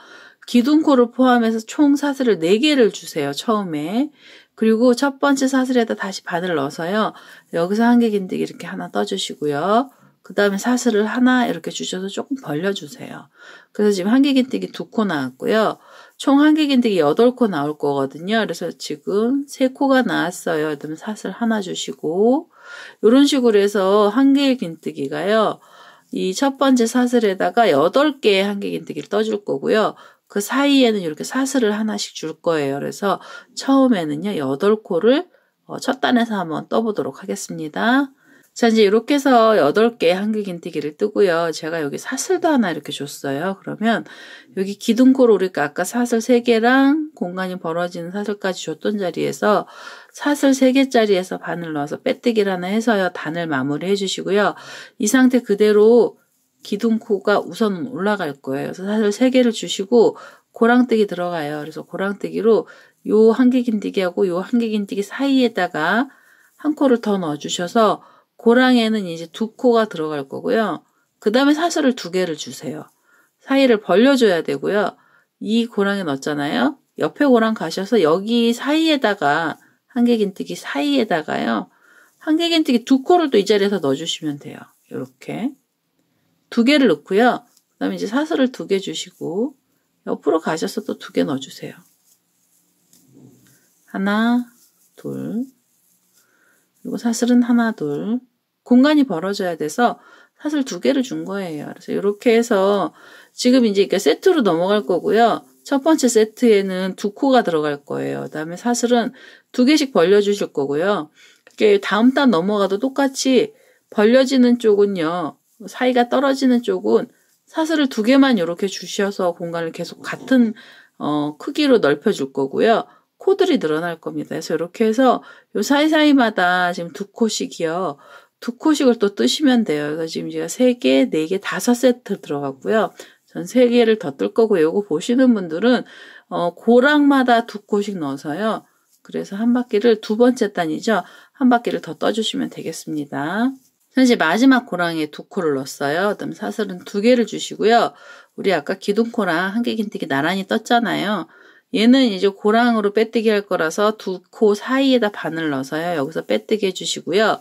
기둥코를 포함해서 총 사슬을 4개를 주세요. 처음에. 그리고 첫 번째 사슬에다 다시 바늘 넣어서요. 여기서 한길긴뜨기 이렇게 하나 떠주시고요. 그 다음에 사슬을 하나 이렇게 주셔서 조금 벌려주세요. 그래서 지금 한길긴뜨기 2코 나왔고요. 총 한길긴뜨기 8코 나올 거거든요. 그래서 지금 3코가 나왔어요. 그다음에 사슬 하나 주시고 이런 식으로 해서 한길긴뜨기가요. 이 첫 번째 사슬에다가 8개의 한길긴뜨기를 떠줄 거고요. 그 사이에는 이렇게 사슬을 하나씩 줄 거예요. 그래서 처음에는요. 8코를 첫 단에서 한번 떠보도록 하겠습니다. 자, 이제 이렇게 해서 8개의 한길긴뜨기를 뜨고요. 제가 여기 사슬도 하나 이렇게 줬어요. 그러면 여기 기둥코로 우리가 아까 사슬 3개랑 공간이 벌어지는 사슬까지 줬던 자리에서 사슬 3개짜리에서 바늘 넣어서 빼뜨기를 하나 해서요. 단을 마무리해 주시고요. 이 상태 그대로 기둥코가 우선 올라갈 거예요. 그래서 사슬 3개를 주시고 고랑뜨기 들어가요. 그래서 고랑뜨기로 요 한길긴뜨기하고 요 한길긴뜨기 사이에다가 한 코를 더 넣어주셔서 고랑에는 이제 2코가 들어갈 거고요. 그 다음에 사슬을 2개를 주세요. 사이를 벌려줘야 되고요. 이 고랑에 넣었잖아요. 옆에 고랑 가셔서 여기 사이에다가 한길긴뜨기 사이에다가요. 한길긴뜨기 2코를 또 이 자리에서 넣어주시면 돼요. 이렇게 2개를 넣고요. 그 다음에 이제 사슬을 2개 주시고 옆으로 가셔서 또 2개 넣어주세요. 하나, 둘. 그리고 사슬은 하나, 둘. 공간이 벌어져야 돼서 사슬 2개를 준 거예요. 그래서 이렇게 해서 지금 이제 이렇게 세트로 넘어갈 거고요. 첫 번째 세트에는 2코가 들어갈 거예요. 그 다음에 사슬은 2개씩 벌려주실 거고요. 이렇게 다음 단 넘어가도 똑같이 벌려지는 쪽은요. 사이가 떨어지는 쪽은 사슬을 2개만 이렇게 주셔서 공간을 계속 같은 크기로 넓혀줄 거고요. 코들이 늘어날 겁니다. 그래서 이렇게 해서 요 사이사이마다 지금 2코씩이요. 2코씩을 또 뜨시면 돼요. 그래서 지금 제가 3개, 4개, 5세트 들어갔고요. 전 3개를 더 뜰 거고요. 요거 보시는 분들은 고랑마다 2코씩 넣어서요. 그래서 한 바퀴를 2번째 단이죠. 한 바퀴를 더 떠주시면 되겠습니다. 이제 마지막 고랑에 2코를 넣었어요. 그다음 사슬은 2개를 주시고요. 우리 아까 기둥코랑 한길긴뜨기 나란히 떴잖아요. 얘는 이제 고랑으로 빼뜨기 할 거라서 2코 사이에다 바늘 넣어서요. 여기서 빼뜨기 해주시고요.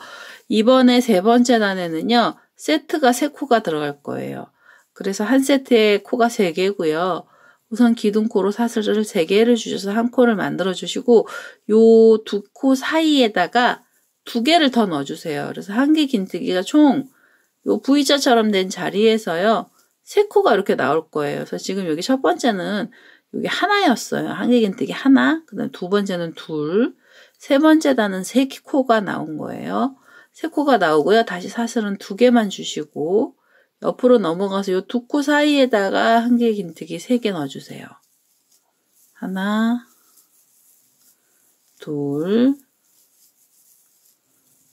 이번에 3번째 단에는요. 세트가 3코가 들어갈 거예요. 그래서 한 세트에 코가 3개고요. 우선 기둥코로 사슬을 3개를 주셔서 한 코를 만들어 주시고 요 2코 사이에다가 2개를 더 넣어주세요. 그래서 한개 긴뜨기가 총 요 V자처럼 된 자리에서요 3코가 이렇게 나올 거예요. 그래서 지금 여기 첫 번째는 여기 하나였어요. 한개 긴뜨기 하나, 그 다음 두 번째는 둘, 세 번째 단은 3코가 나온 거예요. 3코가 나오고요. 다시 사슬은 2개만 주시고 옆으로 넘어가서 요 2코 사이에다가 한개 긴뜨기 3개 넣어주세요. 하나, 둘,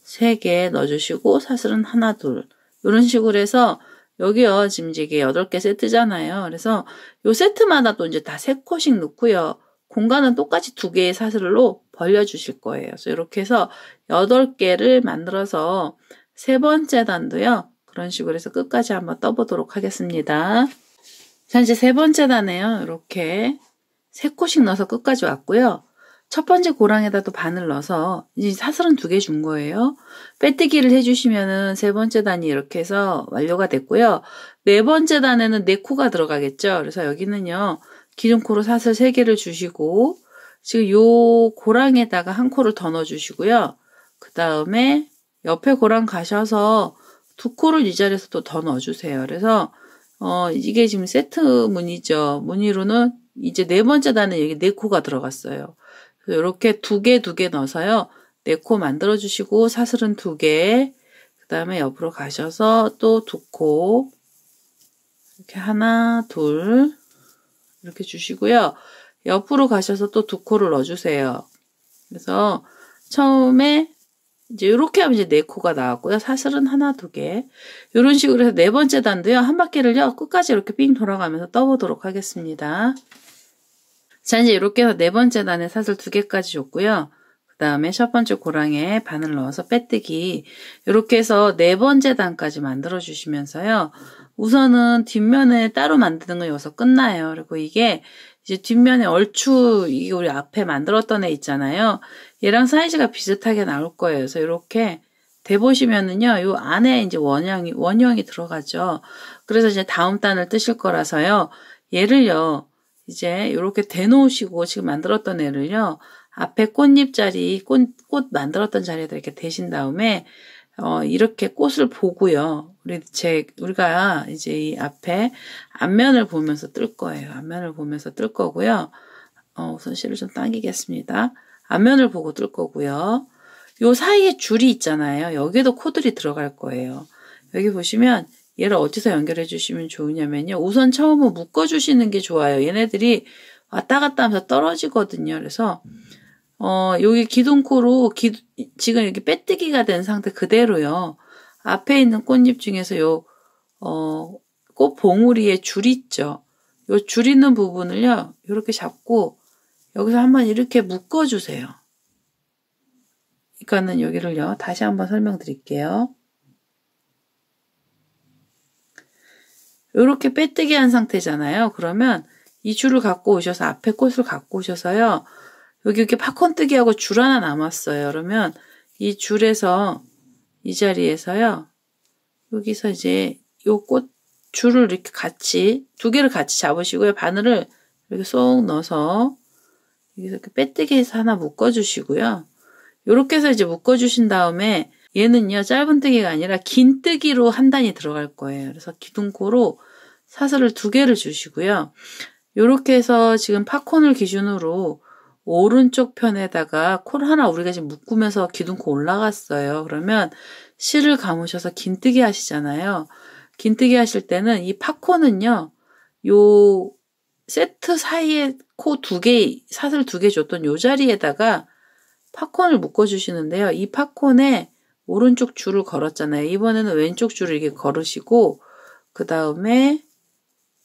3개 넣어주시고 사슬은 하나, 둘 이런 식으로 해서 여기요 지금 이게 8개 세트잖아요. 그래서 요 세트마다 또 이제 다 3코씩 넣고요. 공간은 똑같이 2개의 사슬로 벌려주실 거예요. 그래서 이렇게 해서 8개를 만들어서 세 번째 단도요. 그런 식으로 해서 끝까지 한번 떠보도록 하겠습니다. 자, 이제 세 번째 단에요. 이렇게 3코씩 넣어서 끝까지 왔고요. 첫 번째 고랑에다 또 바늘 넣어서 이제 사슬은 2개 준 거예요. 빼뜨기를 해주시면은 세 번째 단이 이렇게 해서 완료가 됐고요. 네 번째 단에는 4코가 들어가겠죠. 그래서 여기는요. 기둥코로 사슬 3개를 주시고 지금 요 고랑에다가 한 코를 더 넣어주시고요. 그 다음에 옆에 고랑 가셔서 2코를 이 자리에서 또 더 넣어주세요. 그래서 이게 지금 세트 무늬죠. 무늬로는 이제 네 번째 단에 여기 4코가 들어갔어요. 이렇게 2개 넣어서요. 4코 만들어 주시고 사슬은 2개, 그 다음에 옆으로 가셔서 또 2코, 이렇게 하나, 둘 이렇게 주시고요. 옆으로 가셔서 또 2코를 넣어주세요. 그래서 처음에 이제 이렇게 하면 이제 4코가 나왔고요. 사슬은 하나, 2개. 이런 식으로 해서 네 번째 단도요. 한 바퀴를요. 끝까지 이렇게 삥 돌아가면서 떠보도록 하겠습니다. 자, 이제 이렇게 해서 네 번째 단에 사슬 2개까지 줬고요. 그 다음에 첫 번째 고랑에 바늘 넣어서 빼뜨기. 이렇게 해서 네 번째 단까지 만들어 주시면서요. 우선은 뒷면을 따로 만드는 건 여기서 끝나요. 그리고 이게 이제 뒷면에 얼추 이게 우리 앞에 만들었던 애 있잖아요. 얘랑 사이즈가 비슷하게 나올 거예요. 그래서 이렇게 대보시면은요. 요 안에 이제 원형이 들어가죠. 그래서 이제 다음 단을 뜨실 거라서요. 얘를요. 이제 이렇게 대놓으시고 지금 만들었던 애를요. 앞에 꽃잎 자리, 꽃 만들었던 자리에다 이렇게 대신 다음에 이렇게 꽃을 보고요. 우리가 이제 이 앞에 앞면을 보면서 뜰 거예요. 앞면을 보면서 뜰 거고요. 우선 실을 좀 당기겠습니다. 앞면을 보고 뜰 거고요. 요 사이에 줄이 있잖아요. 여기에도 코들이 들어갈 거예요. 여기 보시면 얘를 어디서 연결해 주시면 좋으냐면요. 우선 처음은 묶어 주시는 게 좋아요. 얘네들이 왔다 갔다 하면서 떨어지거든요. 그래서 여기 기둥코로 지금 여기 빼뜨기가 된 상태 그대로요. 앞에 있는 꽃잎 중에서 꽃 봉우리에 줄 있죠. 요 줄 있는 부분을요. 이렇게 잡고 여기서 한번 이렇게 묶어 주세요. 그러니까는 여기를요. 다시 한번 설명드릴게요. 이렇게 빼뜨기 한 상태잖아요. 그러면 이 줄을 갖고 오셔서 앞에 꽃을 갖고 오셔서요. 여기 이렇게 팝콘 뜨기하고 줄 하나 남았어요. 그러면 이 줄에서 이 자리에서요. 여기서 이제 요 꽃 줄을 이렇게 같이 2개를 같이 잡으시고요. 바늘을 이렇게 쏙 넣어서 여기서 이렇게 빼뜨기해서 하나 묶어주시고요. 이렇게 해서 이제 묶어주신 다음에 얘는요. 짧은 뜨기가 아니라 긴 뜨기로 한 단이 들어갈 거예요. 그래서 기둥코로 사슬을 2개를 주시고요. 이렇게 해서 지금 팝콘을 기준으로 오른쪽 편에다가 콜 하나 우리가 지금 묶으면서 기둥코 올라갔어요. 그러면 실을 감으셔서 긴뜨기 하시잖아요. 긴뜨기 하실 때는 이 팝콘은요. 요 세트 사이에 코 2개, 사슬 2개 줬던 요 자리에다가 팝콘을 묶어주시는데요. 이 팝콘에 오른쪽 줄을 걸었잖아요. 이번에는 왼쪽 줄을 이렇게 걸으시고 그 다음에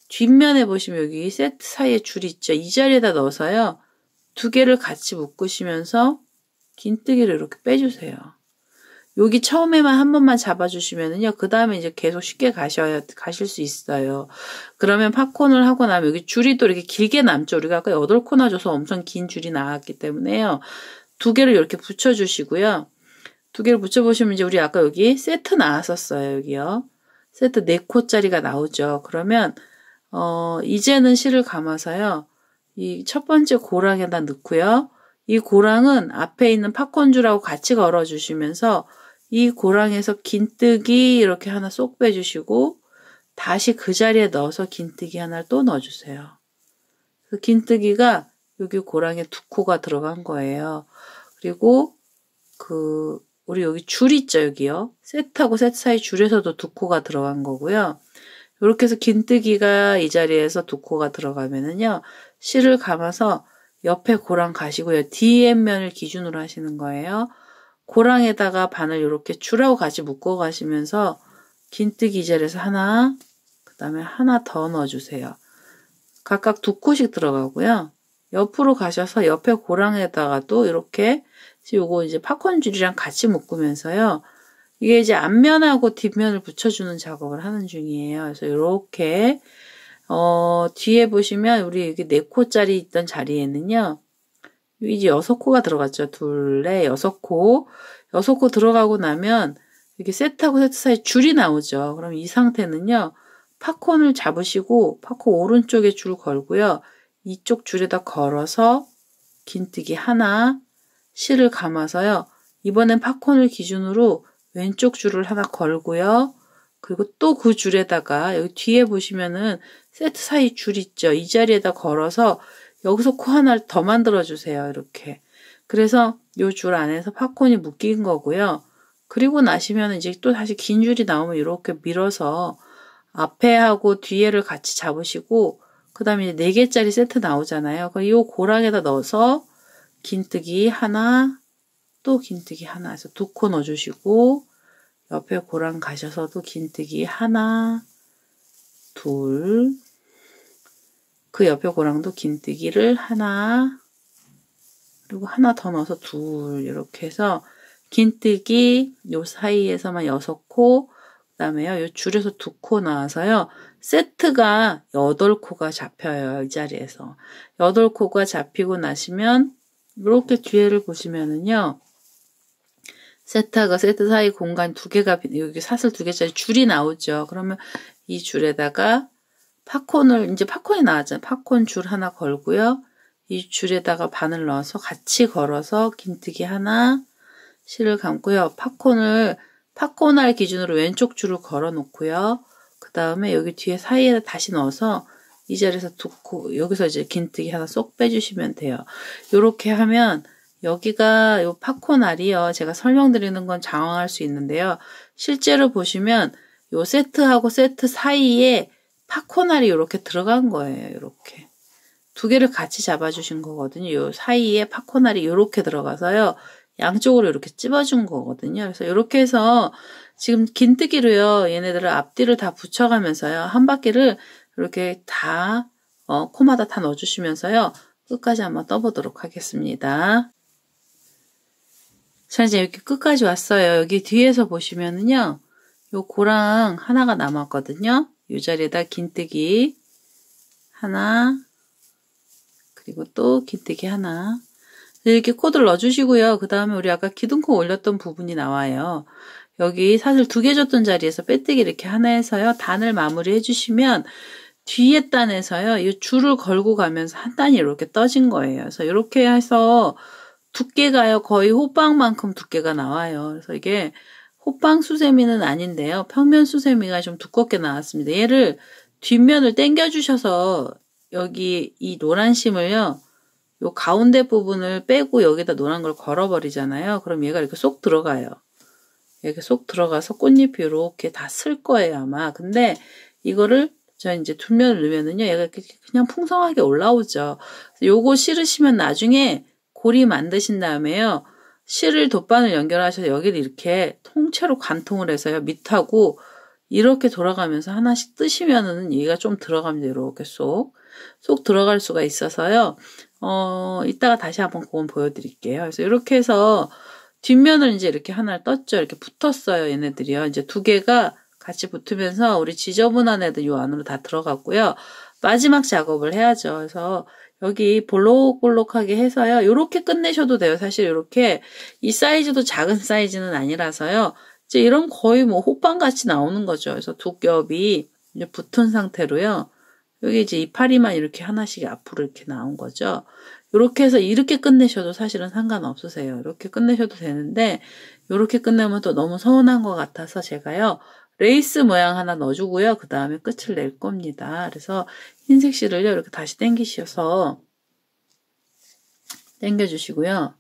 뒷면에 보시면 여기 세트 사이에 줄이 있죠. 이 자리에다 넣어서요. 2개를 같이 묶으시면서 긴뜨기를 이렇게 빼주세요. 여기 처음에만 한 번만 잡아주시면은요. 그 다음에 이제 계속 쉽게 가실 수 있어요. 그러면 팝콘을 하고 나면 여기 줄이 또 이렇게 길게 남죠. 우리가 아까 8코나 줘서 엄청 긴 줄이 나왔기 때문에요. 2개를 이렇게 붙여주시고요. 2개를 붙여보시면 이제 우리 아까 여기 세트 나왔었어요. 여기요. 세트 4코짜리가 나오죠. 그러면 이제는 실을 감아서요. 이 첫 번째 고랑에다 넣고요. 이 고랑은 앞에 있는 팝콘줄하고 같이 걸어주시면서 이 고랑에서 긴뜨기 이렇게 하나 쏙 빼주시고 다시 그 자리에 넣어서 긴뜨기 하나를 또 넣어주세요. 그 긴뜨기가 여기 고랑에 2코가 들어간 거예요. 그리고 우리 여기 줄 있죠, 여기요. 세트하고 세트 사이 줄에서도 2코가 들어간 거고요. 이렇게 해서 긴뜨기가 이 자리에서 2코가 들어가면은요, 실을 감아서 옆에 고랑 가시고요. 뒤에면을 기준으로 하시는 거예요. 고랑에다가 바늘 이렇게 줄하고 같이 묶어 가시면서 긴뜨기 이 자리에서 하나, 그 다음에 하나 더 넣어주세요. 각각 2코씩 들어가고요. 옆으로 가셔서 옆에 고랑에다가도 이렇게 요거 이제 팝콘 줄이랑 같이 묶으면서요. 이게 이제 앞면하고 뒷면을 붙여주는 작업을 하는 중이에요. 그래서 이렇게 뒤에 보시면 우리 여기 4코짜리 있던 자리에는요. 이제 6코가 들어갔죠. 둘에 6코. 6코 들어가고 나면 이렇게 세트하고 세트 사이 줄이 나오죠. 그럼 이 상태는요. 팝콘을 잡으시고 팝콘 오른쪽에 줄 걸고요. 이쪽 줄에다 걸어서 긴뜨기 하나, 실을 감아서요. 이번엔 팝콘을 기준으로 왼쪽 줄을 하나 걸고요. 그리고 또 그 줄에다가 여기 뒤에 보시면은 세트 사이 줄 있죠. 이 자리에다 걸어서 여기서 코 하나를 더 만들어 주세요. 이렇게. 그래서 이 줄 안에서 팝콘이 묶인 거고요. 그리고 나시면 이제 또 다시 긴 줄이 나오면 이렇게 밀어서 앞에 하고 뒤에를 같이 잡으시고 그 다음에 4개짜리 세트 나오잖아요. 그럼 이 고랑에다 넣어서 긴뜨기 하나, 또 긴뜨기 하나 해서 2코 넣어주시고 옆에 고랑 가셔서도 긴뜨기 하나, 둘, 그 옆에 고랑도 긴뜨기를 하나, 그리고 하나 더 넣어서 둘 이렇게 해서 긴뜨기 요 사이에서만 6코, 그 다음에요. 요 줄에서 2코 나와서요. 세트가 8코가 잡혀요. 이 자리에서. 8코가 잡히고 나시면 이렇게 뒤에를 보시면은요. 세트하고 세트 사이 공간 2개가 여기 사슬 2개짜리 줄이 나오죠. 그러면 이 줄에다가 이제 팝콘이 나왔잖아요. 팝콘 줄 하나 걸고요. 이 줄에다가 바늘 넣어서 같이 걸어서 긴뜨기 하나, 실을 감고요. 팝콘알 기준으로 왼쪽 줄을 걸어 놓고요. 그 다음에 여기 뒤에 사이에 다시 넣어서 이 자리에서 2코, 여기서 이제 긴뜨기 하나 쏙 빼주시면 돼요. 요렇게 하면 여기가 요 팝콘알이요. 제가 설명드리는 건 장황할 수 있는데요. 실제로 보시면 요 세트하고 세트 사이에 팝콘알이 이렇게 들어간 거예요. 이렇게. 2개를 같이 잡아주신 거거든요. 요 사이에 팝콘알이 이렇게 들어가서요. 양쪽으로 이렇게 찝어준 거거든요. 그래서 이렇게 해서 지금 긴뜨기로요. 얘네들을 앞뒤를 다 붙여가면서요. 한 바퀴를 이렇게 다 코마다 다 넣어주시면서요. 끝까지 한번 떠보도록 하겠습니다. 자, 이제 여기 끝까지 왔어요. 여기 뒤에서 보시면은요. 요 고랑 하나가 남았거든요. 이 자리에다 긴뜨기 하나, 그리고 또 긴뜨기 하나. 이렇게 코드를 넣어주시고요. 그 다음에 우리 아까 기둥코 올렸던 부분이 나와요. 여기 사슬 2개 줬던 자리에서 빼뜨기 이렇게 하나 해서요. 단을 마무리 해주시면 뒤에 단에서요. 이 줄을 걸고 가면서 한 단이 이렇게 떠진 거예요. 그래서 이렇게 해서 두께가요. 거의 호빵만큼 두께가 나와요. 그래서 이게 호빵 수세미는 아닌데요. 평면 수세미가 좀 두껍게 나왔습니다. 얘를 뒷면을 당겨주셔서 여기 이 노란 심을요. 요 가운데 부분을 빼고 여기다 노란 걸 걸어버리잖아요. 그럼 얘가 이렇게 쏙 들어가요. 이렇게 쏙 들어가서 꽃잎이 이렇게 다 쓸 거예요, 아마. 근데 이거를 저 이제 뒷면을 넣으면은요, 얘가 이렇게 그냥 풍성하게 올라오죠. 요거 실으시면 나중에 고리 만드신 다음에요, 실을 돗바늘 연결하셔서 여기를 이렇게 통째로 관통을 해서요, 밑하고 이렇게 돌아가면서 하나씩 뜨시면은 얘가 좀 들어갑니다. 이렇게 쏙 들어갈 수가 있어서요. 이따가 다시 한번 그건 보여드릴게요. 그래서 이렇게 해서 뒷면을 이제 이렇게 하나를 떴죠. 이렇게 붙었어요. 얘네들이요. 이제 2개가 같이 붙으면서 우리 지저분한 애들 요 안으로 다 들어갔고요. 마지막 작업을 해야죠. 그래서 여기 볼록볼록하게 해서요. 요렇게 끝내셔도 돼요. 사실 요렇게 이 사이즈도 작은 사이즈는 아니라서요. 이제 이런 거의 뭐 호빵같이 나오는 거죠. 그래서 2겹이 이제 붙은 상태로요. 여기 이제 이파리만 이렇게 하나씩 앞으로 이렇게 나온 거죠. 이렇게 해서 이렇게 끝내셔도 사실은 상관없으세요. 이렇게 끝내셔도 되는데 이렇게 끝내면 또 너무 서운한 것 같아서 제가요. 레이스 모양 하나 넣어주고요. 그 다음에 끝을 낼 겁니다. 그래서 흰색 실을요. 이렇게 다시 당기셔서 당겨주시고요.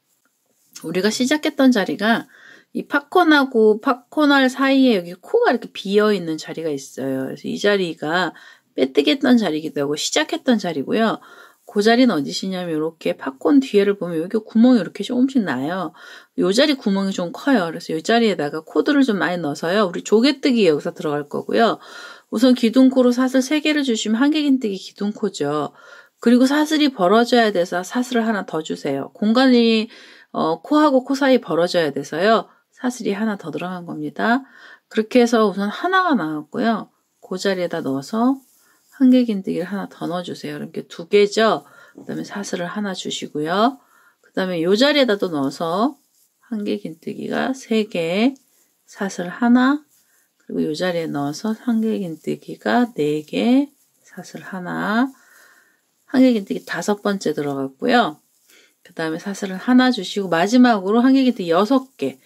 우리가 시작했던 자리가 이 팝콘하고 팝콘알 사이에 여기 코가 이렇게 비어있는 자리가 있어요. 그래서 이 자리가 빼뜨기 했던 자리이기도 하고 시작했던 자리고요. 그 자리는 어디시냐면 이렇게 팝콘 뒤에를 보면 여기 구멍이 이렇게 조금씩 나요. 이 자리 구멍이 좀 커요. 그래서 이 자리에다가 코드를 좀 많이 넣어서요. 우리 조개뜨기 여기서 들어갈 거고요. 우선 기둥코로 사슬 3개를 주시면 한길긴뜨기 기둥코죠. 그리고 사슬이 벌어져야 돼서 사슬을 하나 더 주세요. 공간이 코하고 코 사이 벌어져야 돼서요. 사슬이 하나 더 들어간 겁니다. 그렇게 해서 우선 하나가 나왔고요. 그 자리에다 넣어서 한길긴뜨기를 하나 더 넣어주세요. 이렇게 2개죠. 그 다음에 사슬을 하나 주시고요. 그 다음에 이 자리에다 또 넣어서 한길긴뜨기가 3개, 사슬 하나, 그리고 이 자리에 넣어서 한길긴뜨기가 4개, 사슬 하나, 한길긴뜨기 5번째 들어갔고요. 그 다음에 사슬을 하나 주시고 마지막으로 한길긴뜨기 6개.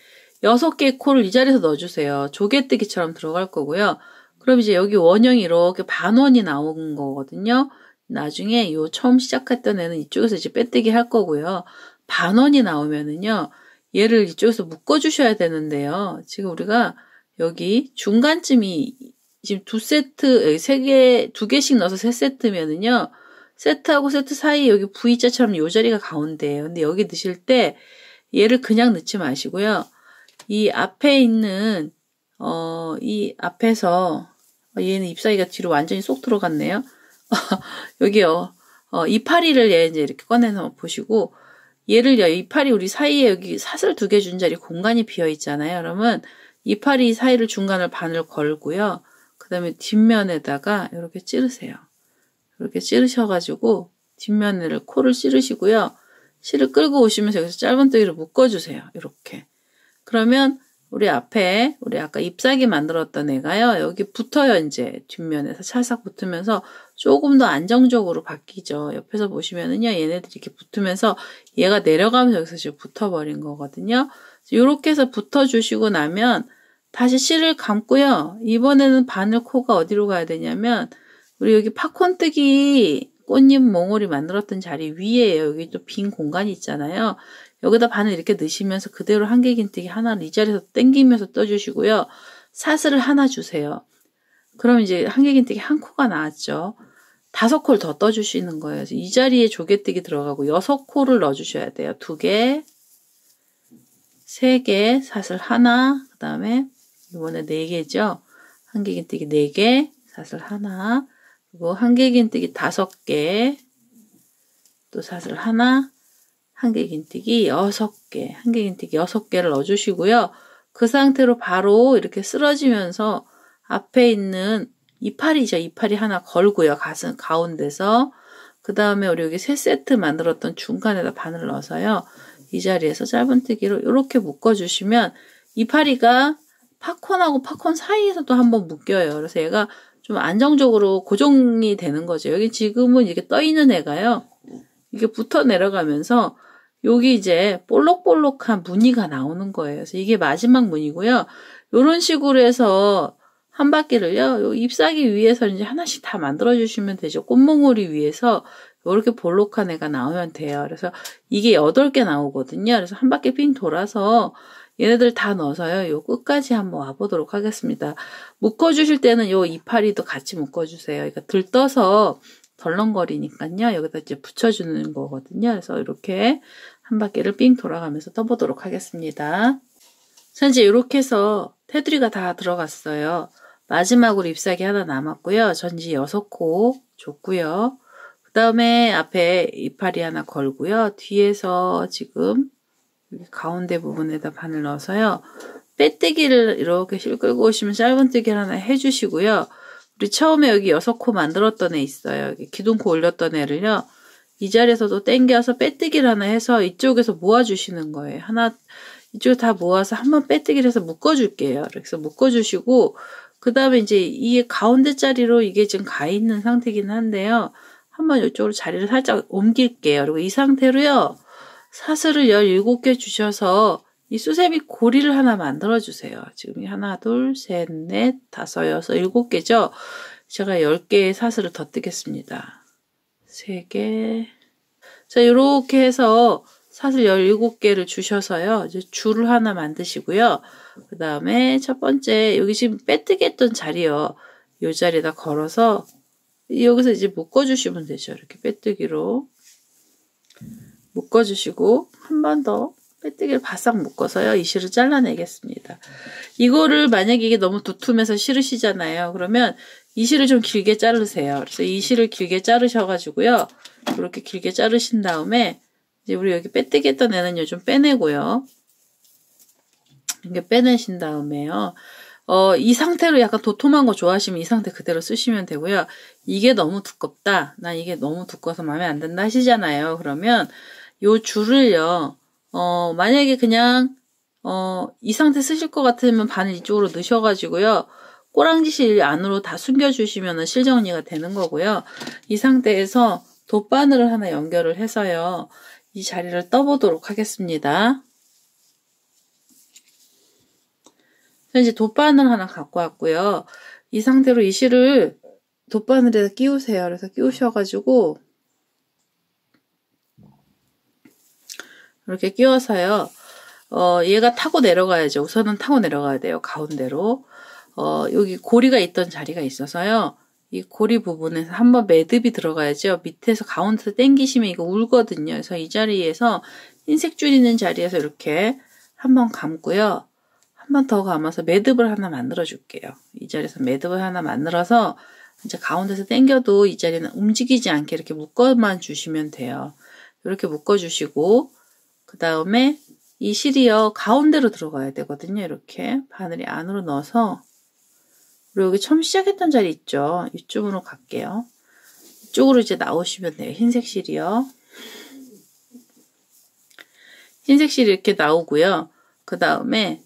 6개의 코를 이 자리에서 넣어주세요. 조개뜨기처럼 들어갈 거고요. 그럼 이제 여기 원형이 이렇게 반원이 나온 거거든요. 나중에 요 처음 시작했던 애는 이쪽에서 이제 빼뜨기 할 거고요. 반원이 나오면은요. 얘를 이쪽에서 묶어주셔야 되는데요. 지금 우리가 여기 중간쯤이 지금 2개씩 넣어서 3세트면은요. 세트하고 세트 사이 여기 V자처럼 요 자리가 가운데예요. 근데 여기 넣으실 때 얘를 그냥 넣지 마시고요. 이 앞에 있는 이 앞에서 얘는 잎사귀가 뒤로 완전히 쏙 들어갔네요. 여기요. 이파리를 얘 이제 이렇게 꺼내서 보시고 얘를요. 이파리 우리 사이에 여기 사슬 2개 준 자리 공간이 비어 있잖아요. 그러면 이파리 사이를 중간을 반을 걸고요. 그 다음에 뒷면에다가 이렇게 찌르세요. 이렇게 찌르셔가지고 뒷면을 코를 찌르시고요. 실을 끌고 오시면서 여기서 짧은뜨기를 묶어주세요. 이렇게. 그러면 우리 앞에 우리 아까 잎사귀 만들었던 애가요. 여기 붙어요. 이제 뒷면에서 찰싹 붙으면서 조금 더 안정적으로 바뀌죠. 옆에서 보시면은요. 얘네들이 이렇게 붙으면서 얘가 내려가면서 여기서 지금 붙어버린 거거든요. 이렇게 해서 붙어주시고 나면 다시 실을 감고요. 이번에는 바늘 코가 어디로 가야 되냐면 우리 여기 팝콘뜨기 꽃잎 몽울이 만들었던 자리 위에요. 여기 또 빈 공간이 있잖아요. 여기다 바늘 이렇게 넣으시면서 그대로 한길긴뜨기 하나를 이 자리에서 당기면서 떠주시고요. 사슬을 하나 주세요. 그럼 이제 한길긴뜨기 한 코가 나왔죠. 5코를 더 떠주시는 거예요. 이 자리에 조개뜨기 들어가고 6코를 넣어주셔야 돼요. 2개, 3개, 사슬 하나, 그 다음에 이번에 4개죠. 한길긴뜨기 4개, 사슬 하나, 그리고 한길긴뜨기 5개, 또 사슬 하나, 한길긴뜨기 6개, 한길긴뜨기 6개를 넣어주시고요. 그 상태로 바로 이렇게 쓰러지면서 앞에 있는 이파리죠. 이파리 하나 걸고요. 가운데서. 그 다음에 우리 여기 3세트 만들었던 중간에다 바늘을 넣어서요. 이 자리에서 짧은뜨기로 이렇게 묶어주시면 이파리가 팝콘하고 팝콘 사이에서도 한번 묶여요. 그래서 얘가 좀 안정적으로 고정이 되는 거죠. 여기 지금은 이렇게 떠있는 애가요. 이게 붙어 내려가면서 여기 이제 볼록볼록한 무늬가 나오는 거예요. 그래서 이게 마지막 무늬고요. 이런 식으로 해서 한 바퀴를요. 요 잎사귀 위에서 이제 하나씩 다 만들어주시면 되죠. 꽃몽우리 위에서 이렇게 볼록한 애가 나오면 돼요. 그래서 이게 8개 나오거든요. 그래서 한 바퀴 삥 돌아서 얘네들 다 넣어서요. 요 끝까지 한번 와보도록 하겠습니다. 묶어주실 때는 요 이파리도 같이 묶어주세요. 그러니까 들떠서 덜렁거리니까요. 여기다 이제 붙여주는 거거든요. 그래서 이렇게 한 바퀴를 삥 돌아가면서 떠보도록 하겠습니다. 자, 이제 이렇게 해서 테두리가 다 들어갔어요. 마지막으로 잎사귀 하나 남았고요. 전지 6코 줬고요. 그 다음에 앞에 이파리 하나 걸고요. 뒤에서 지금 여기 가운데 부분에다 바늘 넣어서요. 빼뜨기를 이렇게 실 끌고 오시면 짧은뜨기를 하나 해주시고요. 우리 처음에 여기 6코 만들었던 애 있어요. 여기 기둥코 올렸던 애를요. 이 자리에서도 당겨서 빼뜨기를 하나 해서 이쪽에서 모아주시는 거예요. 하나 이쪽에 다 모아서 한번 빼뜨기를 해서 묶어줄게요. 그래서 묶어주시고 그 다음에 이제 이 가운데 자리로 이게 지금 가 있는 상태긴 한데요. 한번 이쪽으로 자리를 살짝 옮길게요. 그리고 이 상태로요. 사슬을 17개 주셔서 이 수세미 고리를 하나 만들어 주세요. 지금 하나, 둘, 셋, 넷, 다섯, 여섯, 7개죠. 제가 10개의 사슬을 더 뜨겠습니다. 3개. 자, 이렇게 해서 사슬 17개를 주셔서요. 이제 줄을 하나 만드시고요. 그 다음에 첫 번째, 여기 지금 빼뜨기 했던 자리요. 이 자리에다 걸어서 여기서 이제 묶어주시면 되죠. 이렇게 빼뜨기로 묶어주시고 한 번 더 빼뜨기를 바싹 묶어서요. 이 실을 잘라내겠습니다. 이거를 만약에 이게 너무 두툼해서 싫으시잖아요. 그러면 이 실을 좀 길게 자르세요. 그래서 이 실을 길게 자르셔가지고요. 이렇게 길게 자르신 다음에 이제 우리 여기 빼뜨기 했던 애는요. 좀 빼내고요. 이렇게 빼내신 다음에요. 이 상태로 약간 도톰한 거 좋아하시면 이 상태 그대로 쓰시면 되고요. 이게 너무 두껍다. 난 이게 너무 두꺼워서 마음에 안 든다 하시잖아요. 그러면 요 줄을요. 만약에 그냥 이 상태 쓰실 것 같으면 바늘 이쪽으로 넣으셔가지고요. 꼬랑지실 안으로 다 숨겨주시면 실 정리가 되는 거고요. 이 상태에서 돗바늘을 하나 연결을 해서요. 이 자리를 떠보도록 하겠습니다. 이제 돗바늘 하나 갖고 왔고요. 이 상태로 이 실을 돗바늘에다 끼우세요. 그래서 끼우셔가지고 이렇게 끼워서요. 얘가 타고 내려가야죠. 우선은 타고 내려가야 돼요. 가운데로. 여기 고리가 있던 자리가 있어서요. 이 고리 부분에서 한번 매듭이 들어가야죠. 밑에서 가운데서 당기시면 이거 울거든요. 그래서 이 자리에서 흰색 줄 있는 자리에서 이렇게 한번 감고요. 한 번 더 감아서 매듭을 하나 만들어 줄게요. 이 자리에서 매듭을 하나 만들어서 이제 가운데서 당겨도 이 자리는 움직이지 않게 이렇게 묶어만 주시면 돼요. 이렇게 묶어 주시고 그 다음에 이 실이요 가운데로 들어가야 되거든요. 이렇게 바늘이 안으로 넣어서 그리고 여기 처음 시작했던 자리 있죠. 이쪽으로 갈게요. 이쪽으로 이제 나오시면 돼요. 흰색 실이요. 흰색 실이 이렇게 나오고요. 그 다음에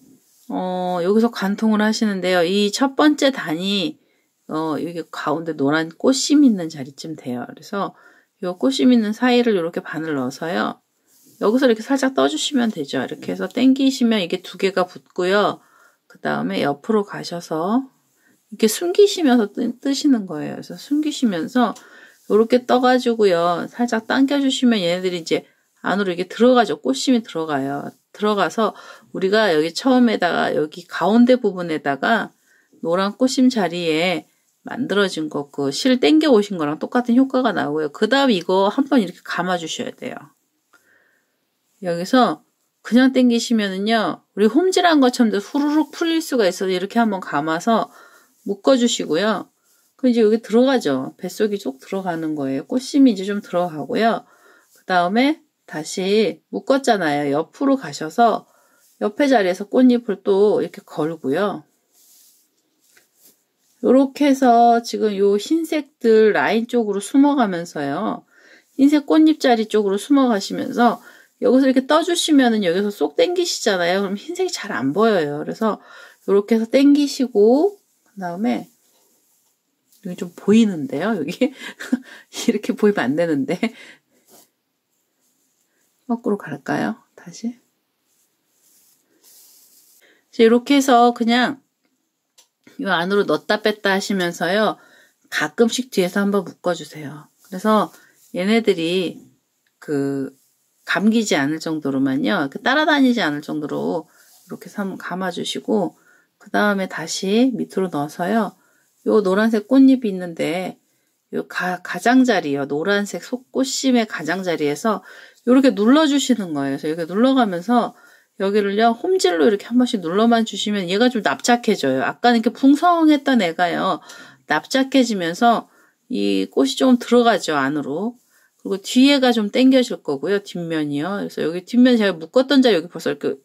여기서 관통을 하시는데요. 이 첫 번째 단이 여기 가운데 노란 꽃심 있는 자리쯤 돼요. 그래서 이 꽃심 있는 사이를 이렇게 바늘 넣어서요. 여기서 이렇게 살짝 떠주시면 되죠. 이렇게 해서 당기시면 이게 두 개가 붙고요. 그 다음에 옆으로 가셔서 이렇게 숨기시면서 뜨시는 거예요. 그래서 숨기시면서 이렇게 떠가지고요. 살짝 당겨주시면 얘네들이 이제 안으로 이게 들어가죠. 꽃심이 들어가요. 들어가서 우리가 여기 처음에다가 여기 가운데 부분에다가 노란 꽃심 자리에 만들어진 거 그 실 당겨 오신 거랑 똑같은 효과가 나오고요. 그 다음 이거 한번 이렇게 감아 주셔야 돼요. 여기서 그냥 당기시면은요. 우리 홈질한 것처럼 후루룩 풀릴 수가 있어서 이렇게 한번 감아서 묶어 주시고요. 그 이제 여기 들어가죠. 뱃속이 쭉 들어가는 거예요. 꽃심이 이제 좀 들어가고요. 그 다음에 다시 묶었잖아요. 옆으로 가셔서 옆에 자리에서 꽃잎을 또 이렇게 걸고요. 요렇게 해서 지금 요 흰색들 라인 쪽으로 숨어가면서요. 흰색 꽃잎 자리 쪽으로 숨어가시면서 여기서 이렇게 떠주시면은 여기서 쏙 당기시잖아요. 그럼 흰색이 잘 안 보여요. 그래서 요렇게 해서 당기시고 그 다음에 여기 좀 보이는데요. 여기 이렇게 보이면 안 되는데 거꾸로 갈까요? 다시 이렇게 해서 그냥 이 안으로 넣었다 뺐다 하시면서요. 가끔씩 뒤에서 한번 묶어주세요. 그래서 얘네들이 감기지 않을 정도로만요. 따라다니지 않을 정도로 이렇게 해서 한번 감아주시고 그 다음에 다시 밑으로 넣어서요. 요 노란색 꽃잎이 있는데 요 가장자리요. 노란색 속꽃심의 가장자리에서 이렇게 눌러주시는 거예요. 그래서 이렇게 눌러가면서 여기를요. 홈질로 이렇게 한 번씩 눌러만 주시면 얘가 좀 납작해져요. 아까는 이렇게 풍성했던 애가요. 납작해지면서 이 꽃이 좀 들어가죠. 안으로. 그리고 뒤에가 좀 당겨질 거고요. 뒷면이요. 그래서 여기 뒷면 제가 묶었던 자리 여기 벌써 이렇게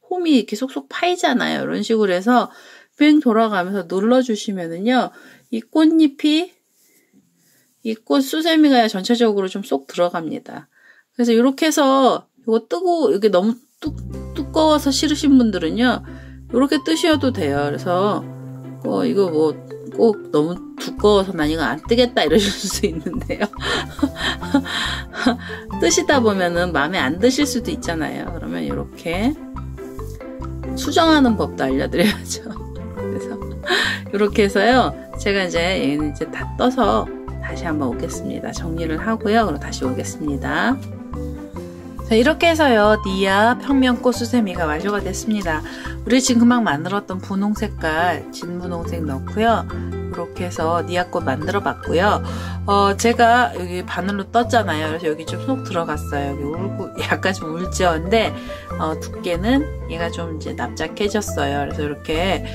홈이 이렇게 쏙쏙 파이잖아요. 이런 식으로 해서 뺑 돌아가면서 눌러주시면은요. 이 꽃잎이 이 꽃 수세미가 전체적으로 좀 쏙 들어갑니다. 그래서 이렇게 해서 이거 뜨고 이게 너무 두꺼워서 싫으신 분들은요. 이렇게 뜨셔도 돼요. 그래서 이거 뭐 꼭 너무 두꺼워서 난 이거 안 뜨겠다 이러실 수 있는데요. 뜨시다 보면은 마음에 안 드실 수도 있잖아요. 그러면 이렇게 수정하는 법도 알려드려야죠. 그래서 이렇게 해서요. 제가 이제 얘는 이제 다 떠서 다시 한번 오겠습니다. 정리를 하고요. 그럼 다시 오겠습니다. 자, 이렇게 해서요. 니아 평면꽃 수세미가 완료가 됐습니다. 우리 지금 금방 만들었던 분홍 색깔 진분홍색 넣고요. 이렇게 해서 니아꽃 만들어 봤고요. 제가 여기 바늘로 떴잖아요. 그래서 여기 좀 쏙 들어갔어요. 여기 울고 약간 좀 울지어인데 두께는 얘가 좀 이제 납작해졌어요. 그래서 이렇게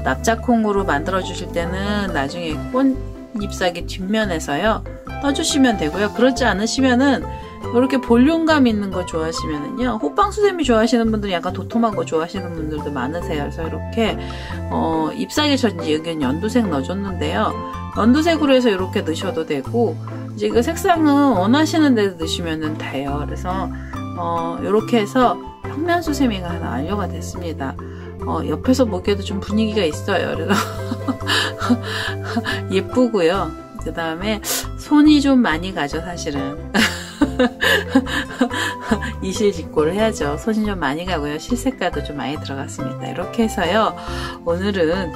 납작콩으로 만들어 주실 때는 나중에 꽃 잎사귀 뒷면에서요 떠주시면 되고요. 그렇지 않으시면은 이렇게 볼륨감 있는 거 좋아하시면은요, 호빵수세미 좋아하시는 분들은 약간 도톰한 거 좋아하시는 분들도 많으세요. 그래서 이렇게 잎사귀 저 이제 여기는 연두색 넣어줬는데요. 연두색으로 해서 이렇게 넣으셔도 되고, 이제 그 색상은 원하시는 데도 넣으시면 돼요. 그래서 이렇게 해서 평면수세미가 하나 완료가 됐습니다. 옆에서 보기에도 좀 분위기가 있어요. 그래서 예쁘고요. 그 다음에 손이 좀 많이 가죠, 사실은. 이실직고를 해야죠. 손이 좀 많이 가고요. 실색깔도 좀 많이 들어갔습니다. 이렇게 해서요. 오늘은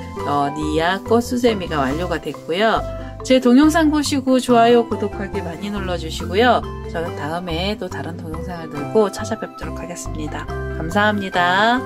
니아 꽃수세미가 완료가 됐고요. 제 동영상 보시고 좋아요, 구독하기 많이 눌러주시고요. 저는 다음에 또 다른 동영상을 들고 찾아뵙도록 하겠습니다. 감사합니다.